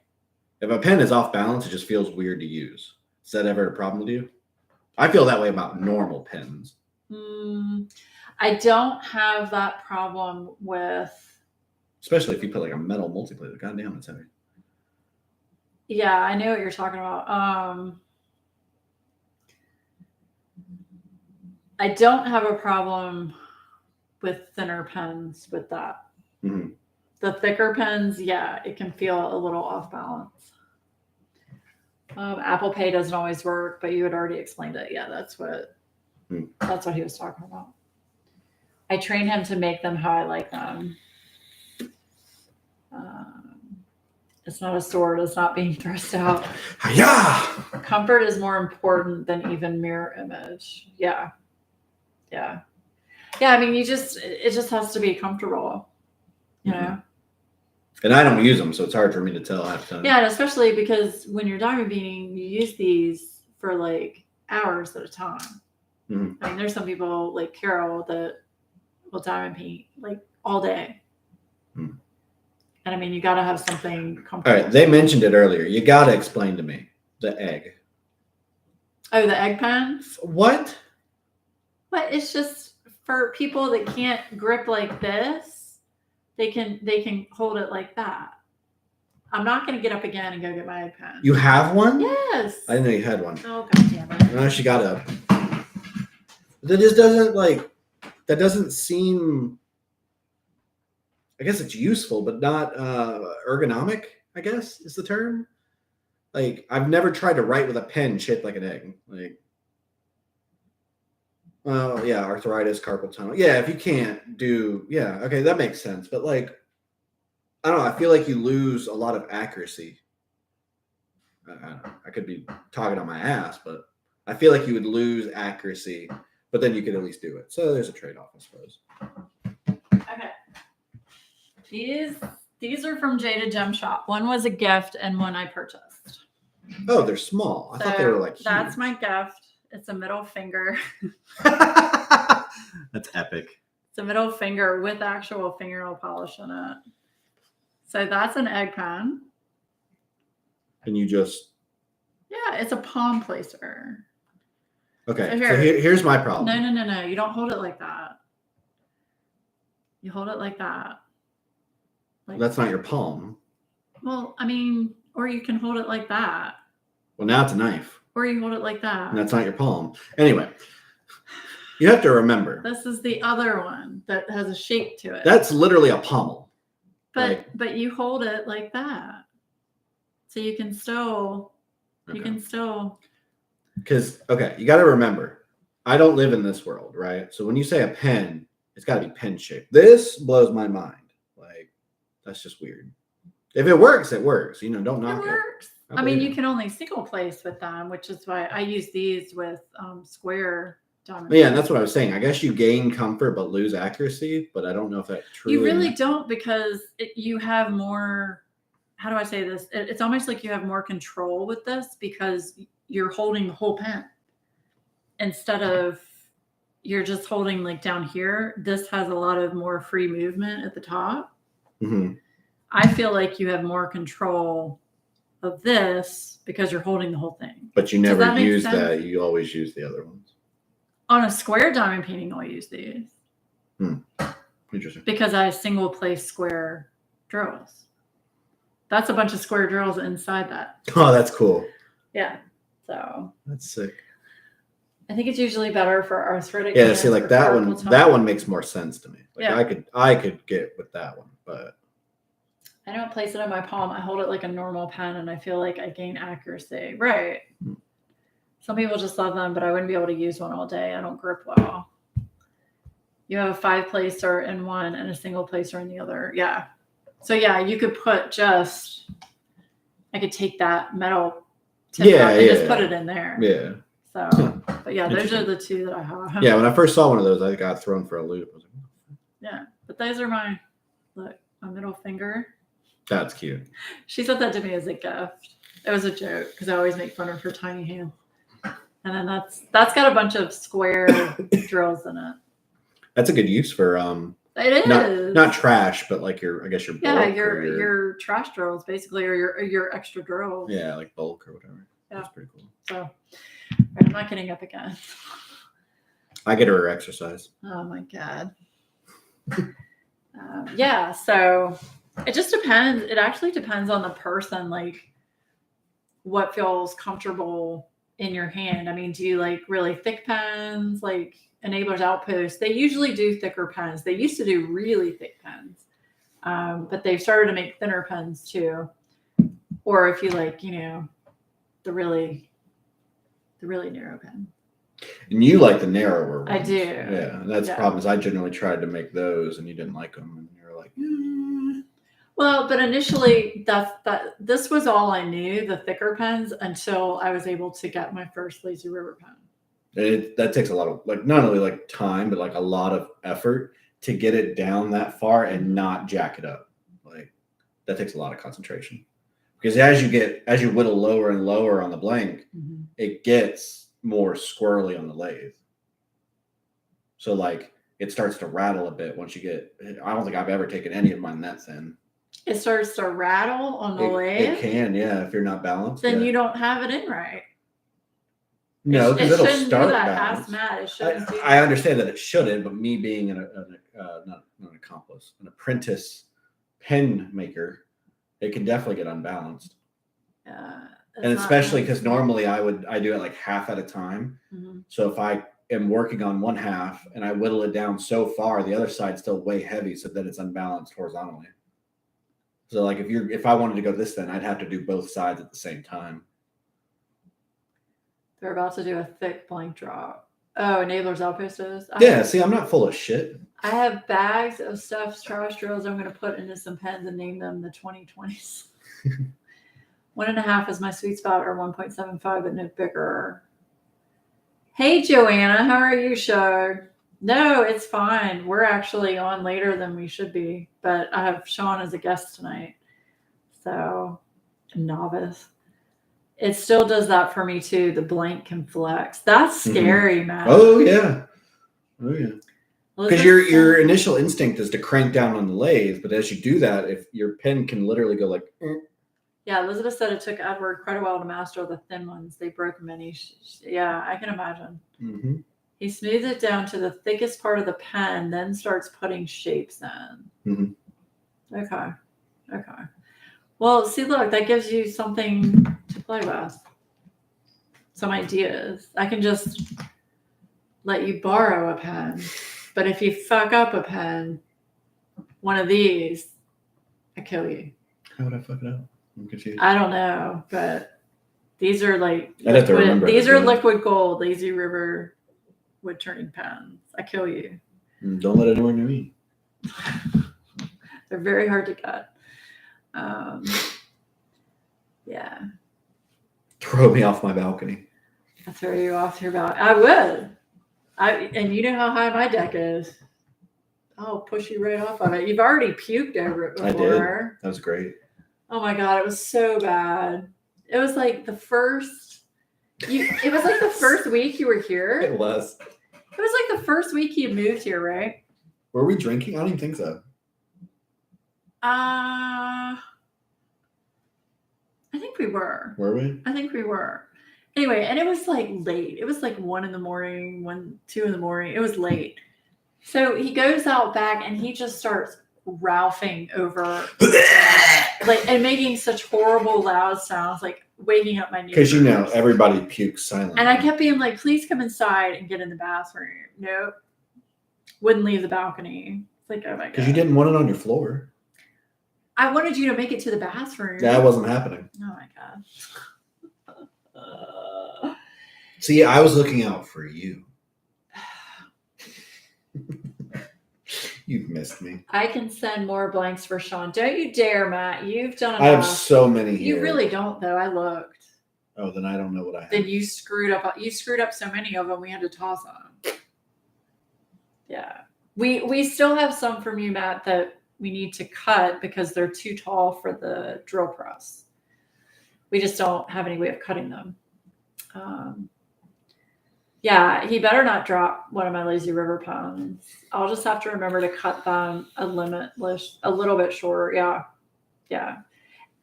if a pen is off balance, it just feels weird to use. Is that ever a problem with you? I feel that way about normal pens. I don't have that problem with. Especially if you put like a metal multiplayer. Goddamn, it's heavy. Yeah, I know what you're talking about. I don't have a problem with thinner pens with that. The thicker pens, yeah, it can feel a little off balance. Apple Pay doesn't always work, but you had already explained it. Yeah, that's what he was talking about. I train him to make them how I like them. It's not a sword. It's not being thrust out. Yeah. Comfort is more important than even mirror image. Yeah. I mean, it just has to be comfortable, you know? And I don't use them, so it's hard for me to tell half the time. Yeah, and especially because when you're diamond painting, you use these for like hours at a time. I mean, there's some people like Carol that will diamond paint like all day. And I mean, you got to have something comfortable. All right, they mentioned it earlier. You got to explain to me the egg. Oh, the egg pens? What? But it's just for people that can't grip like this. They can hold it like that. I'm not going to get up again and go get my egg pen. You have one? Yes. I didn't know you had one. Oh, God damn it. No, she got up. It just doesn't like. that doesn't seem. I guess it's useful, but not ergonomic. I guess is the term. Like I've never tried to write with a pen shaped like an egg. Like, well, yeah, arthritis, carpal tunnel. Yeah, if you can't do, yeah, okay, that makes sense. But like, I don't know. I feel like you lose a lot of accuracy. I don't know. I could be talking on my ass, but I feel like you would lose accuracy. But then you could at least do it. So there's a trade-off, I suppose. Okay. These are from Jada Gem Shop. One was a gift and one I purchased. Oh, they're small. I thought they were like huge. That's my gift. It's a middle finger. That's epic. It's a middle finger with actual fingernail polish in it. So that's an egg pen. And you just... Yeah, it's a palm placer. Okay, so here's my problem. No. You don't hold it like that. You hold it like that. Like that's not your palm. Well, I mean, or you can hold it like that. Well, now it's a knife. Or you hold it like that. And that's not your palm. Anyway, you have to remember. This is the other one that has a shape to it. That's literally a pommel. But you hold it like that. So you can still, Because, okay, you got to remember, I don't live in this world, right? So when you say a pen, it's got to be pen shaped. This blows my mind. Like, that's just weird. If it works, it works. You know, don't knock it. It works. I mean, you can only single place with them, which is why I use these with square diamond. Yeah, and that's what I was saying. I guess you gain comfort but lose accuracy, but I don't know if that truly... You really don't, because you have more... How do I say this? It's almost like you have more control with this because you're holding the whole pen instead of you're just holding like down here. This has a lot of more free movement at the top. Mm-hmm. I feel like you have more control of this because you're holding the whole thing. But you never use that. You always use the other ones. On a square diamond painting, I'll use these. Interesting. Because I single place square drills. That's a bunch of square drills inside that. Oh, that's cool. Yeah. So that's sick. I think it's usually better for arthritic. Yeah, see, like that one. That one makes more sense to me. Like yeah. I could get with that one, but I don't place it in my palm. I hold it like a normal pen, and I feel like I gain accuracy. Right. Some people just love them, but I wouldn't be able to use one all day. I don't grip well. You have a 5-placer in one and a single placer in the other. Yeah. So yeah, you could put I could take that metal tip out and just put it in there. Yeah. So, but yeah, those are the two that I have. Yeah, when I first saw one of those, I got thrown for a loop. I was like, yeah, but those are my middle finger. That's cute. She said that to me as a gift. It was a joke because I always make fun of her tiny hand. And then that's got a bunch of square drills in it. That's a good use for it is not trash, but like your your trash drills basically, or your extra drills. Yeah, like bulk or whatever. Yeah. That's pretty cool. So I'm not getting up again. I get her exercise. Oh my god. Yeah, so it just depends. It actually depends on the person, like what feels comfortable in your hand. I mean, do you like really thick pens, like Enabler's Outpost? They usually do thicker pens. They used to do really thick pens, but they've started to make thinner pens too. Or if you like, the really narrow pen. And you like the narrower ones. I do. Yeah, and that's the problem is I generally tried to make those and you didn't like them, and you were like, Well, but initially this was all I knew, the thicker pens, until I was able to get my first Lazy River pen. That takes a lot of not only like time, but like a lot of effort to get it down that far and not jack it up. Like that takes a lot of concentration. Because as you whittle lower and lower on the blank, it gets more squirrely on the lathe. So like it starts to rattle a bit once you get. I don't think I've ever taken any of mine that thin. It starts to rattle on the lathe. It can, yeah, if you're not balanced. Then you don't have it in right. No, because it'll start balanced. Ask Matt. It shouldn't do that. I understand that it shouldn't, but me being not an accomplice, an apprentice pen maker, it can definitely get unbalanced. And especially because normally I do it like half at a time. So if am working on one half and I whittle it down so far, the other side's still way heavy, so that it's unbalanced horizontally. So like if I wanted to go this thin, I'd have to do both sides at the same time. They're about to do a thick blank drop. Oh, Enabler's Outpost is? See, I'm not full of shit. I have bags of stuffed trash drills I'm going to put into some pens and name them the 2020s. 1.5 is my sweet spot, or 1.75, but no bigger. Hey, Joanna, how are you, Shug? No, it's fine. We're actually on later than we should be, but I have Sean as a guest tonight. So, novice. It still does that for me too. The blank can flex. That's scary, man. Oh yeah. Because your initial instinct is to crank down on the lathe, but as you do that, if your pen can literally go like. Yeah, Elizabeth said it took Edward quite a while to master the thin ones. They broke many. Yeah, I can imagine. Mm-hmm. He smooths it down to the thickest part of the pen, then starts putting shapes in. Mm-hmm. Okay. Well, see, look, that gives you something to play with. Some ideas. I can just let you borrow a pen. But if you fuck up a pen, one of these, I kill you. How would I fuck it up? I'm confused. I don't know, but these are like I'd have to remember. These are liquid gold, Lazy River wood turning pens. I kill you. Don't let anyone near me. They're very hard to get. Yeah. Throw me off my balcony. I'll throw you off your balcony. I would. And you know how high my deck is. I'll push you right off of it. You've already puked over it before. I did. That was great. Oh my God, it was so bad. It was like the first week you were here. It was. It was like the first week you moved here, right? Were we drinking? I don't even think so. I think we were. Were we? I think we were. Anyway, and it was like late. It was like 1 a.m, 2 a.m. It was late. So he goes out back and he just starts ralphing over like and making such horrible loud sounds, like waking up my neighbors. Because everybody pukes silently. And I kept being like, please come inside and get in the bathroom. Nope. Wouldn't leave the balcony. It's like, oh my God. Because you didn't want it on your floor. I wanted you to make it to the bathroom. That wasn't happening. Oh my gosh. See, I was looking out for you. You've missed me. I can send more blanks for Sean. Don't you dare, Matt. You've done enough. I have so many here. You really don't, though. I looked. Oh, then I don't know what I have. Then you screwed up. You screwed up so many of them, we had to toss them. Yeah. We still have some from you, Matt, that we need to cut because they're too tall for the drill press. We just don't have any way of cutting them. Yeah, he better not drop one of my Lazy River pens. I'll just have to remember to cut them a little bit shorter. Yeah.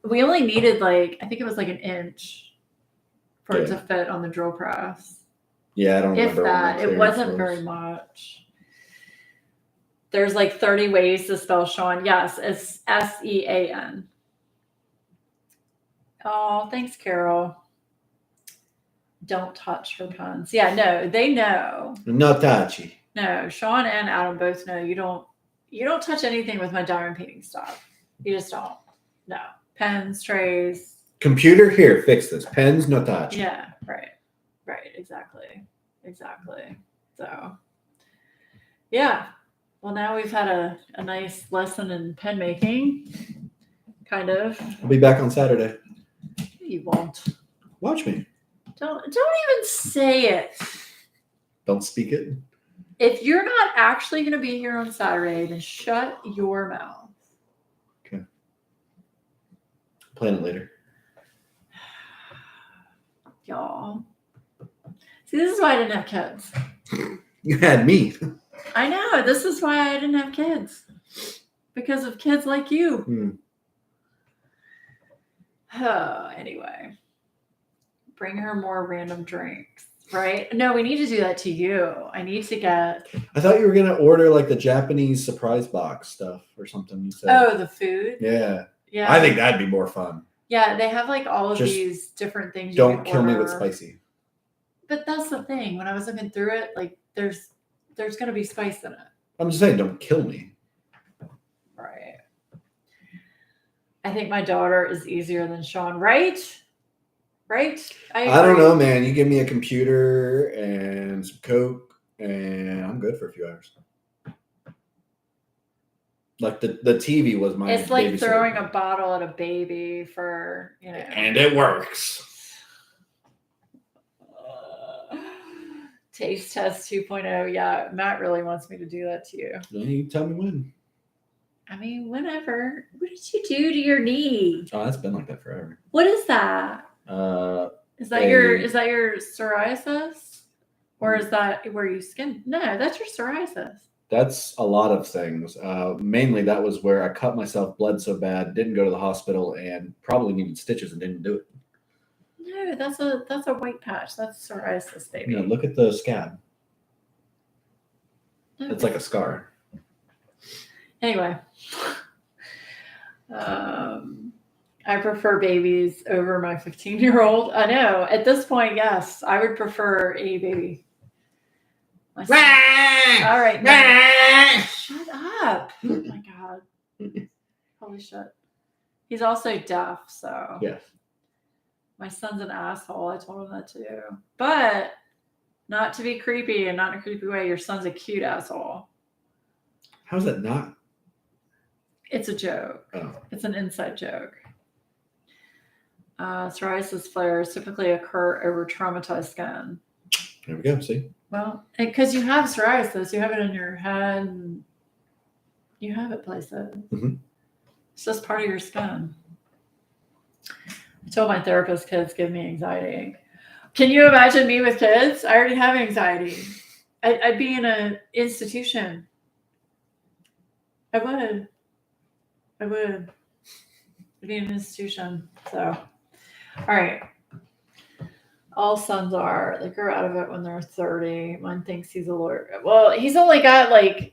We only needed I think it was like an inch for it to fit on the drill press. Yeah, I don't remember. If that, it wasn't very much. There's 30 ways to spell Sean. Yes, it's Sean. Oh, thanks, Carol. Don't touch her puns. Yeah, no, they know. No touchy. No, Sean and Adam both know you don't touch anything with my diamond painting stuff. You just don't. No. Pens, trays. Computer, here, fix this. Pens, no touch. Yeah, right. Exactly. So, yeah. Well, now we've had a nice lesson in pen making. Kind of. I'll be back on Saturday. You won't. Watch me. Don't even say it. Don't speak it. If you're not actually going to be here on Saturday, then shut your mouth. Okay. Plan it later. Y'all. See, this is why I didn't have kids. You had me. I know. This is why I didn't have kids. Because of kids like you. Oh, anyway. Bring her more random drinks, right? No, we need to do that to you. I need to get... I thought you were going to order the Japanese surprise box stuff or something. You said. Oh, the food? Yeah. Yeah. I think that'd be more fun. Yeah, they have all of these different things. Don't kill me with spicy. But that's the thing. When I was looking through it, there's going to be spice in it. I'm just saying, don't kill me. Right. I think my daughter is easier than Sean, right? Right? I don't know, man. You give me a computer and some Coke, and I'm good for a few hours. Like the TV was my. It's like throwing a bottle at a baby for, you know. And it works. Taste test 2.0. Yeah, Matt really wants me to do that to you. You tell me when. I mean, whenever. What did you do to your knee? Oh, that's been like that forever. What is that? Is that your psoriasis? Or is that where you skin? No, that's your psoriasis. That's a lot of things. Mainly that was where I cut myself, bled so bad, didn't go to the hospital, and probably needed stitches and didn't do it. No, that's a white patch. That's psoriasis, baby. No, look at the scab. It's like a scar. Anyway, I prefer babies over my 15-year-old. I know. At this point, yes, I would prefer a baby. All right. Shut up. Oh my God. Holy shit. He's also deaf, so. Yes. My son's an asshole. I told him that too. But not to be creepy and not in a creepy way. Your son's a cute asshole. How's that not? It's a joke. Oh. It's an inside joke. Psoriasis flares typically occur over traumatized skin. There we go. See? Well, because you have psoriasis, you have it in your head, and you have it places. Mm-hmm. It's just part of your skin. I told my therapist kids give me anxiety. Can you imagine me with kids? I already have anxiety. I'd be in an institution. I would. I'd be in an institution. So, all right. All sons are. They grow out of it when they're 30. Mine thinks he's a lawyer. Well, he's only got like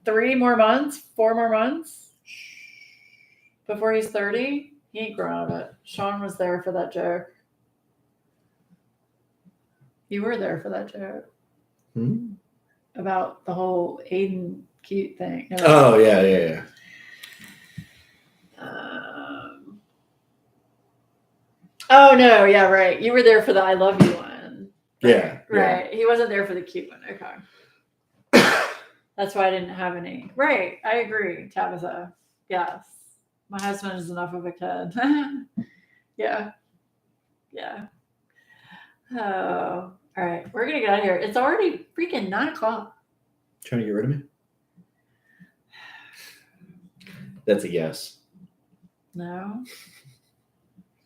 4 more months before he's 30. He ain't grown out of it. Sean was there for that joke. You were there for that joke. About the whole Aiden cute thing. Oh, yeah. Oh, no. Yeah, right. You were there for the I love you one. Yeah. Right. He wasn't there for the cute one. Okay. That's why I didn't have any. Right. I agree, Tabitha. Yes. My husband is enough of a kid. Yeah. Oh, all right. We're going to get out of here. It's already freaking 9:00. Trying to get rid of me? That's a yes. No.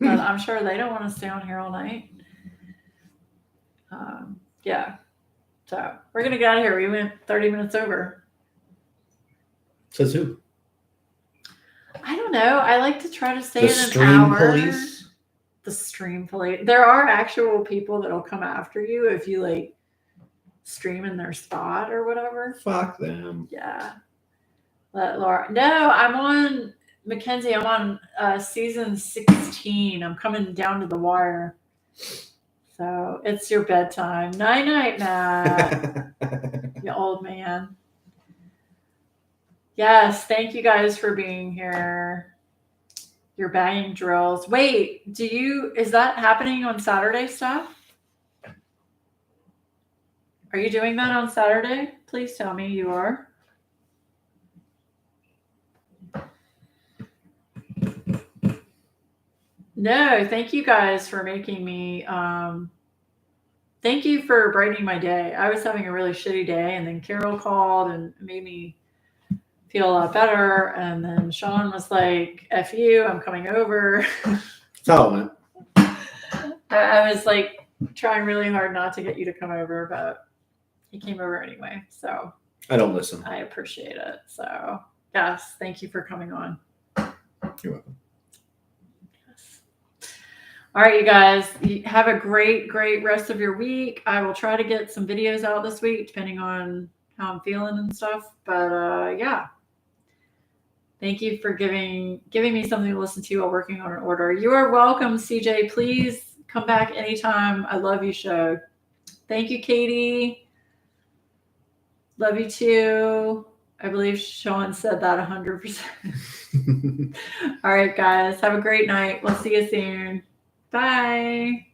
But I'm sure they don't want to stay on here all night. Yeah. So we're going to get out of here. We went 30 minutes over. Says who? I don't know. I like to try to stay The in an stream hour. police? The stream police. There are actual people that'll come after you if you like stream in their spot or whatever. Fuck them. Yeah. Let Laura. No, I'm on Mackenzie. I'm on season 16. I'm coming down to the wire. So it's your bedtime. Night, Matt. You old man. Yes, thank you guys for being here. Your banging drills. Wait, is that happening on Saturday stuff? Are you doing that on Saturday? Please tell me you are. No, thank you guys for making me, thank you for brightening my day. I was having a really shitty day, and then Carol called and made me feel a lot better. And then Sean was like, F you, I'm coming over. That's how it went. I was like trying really hard not to get you to come over, but he came over anyway. So I don't listen. I appreciate it. So yes, thank you for coming on. You're welcome. All right, you guys, have a great rest of your week. I will try to get some videos out this week, depending on how I'm feeling and stuff. But yeah, thank you for giving me something to listen to while working on an order. You are welcome, CJ. Please come back anytime. I love you, show. Thank you, Katie. Love you too. I believe Sean said that 100%. All right, guys. Have a great night. We'll see you soon. Bye.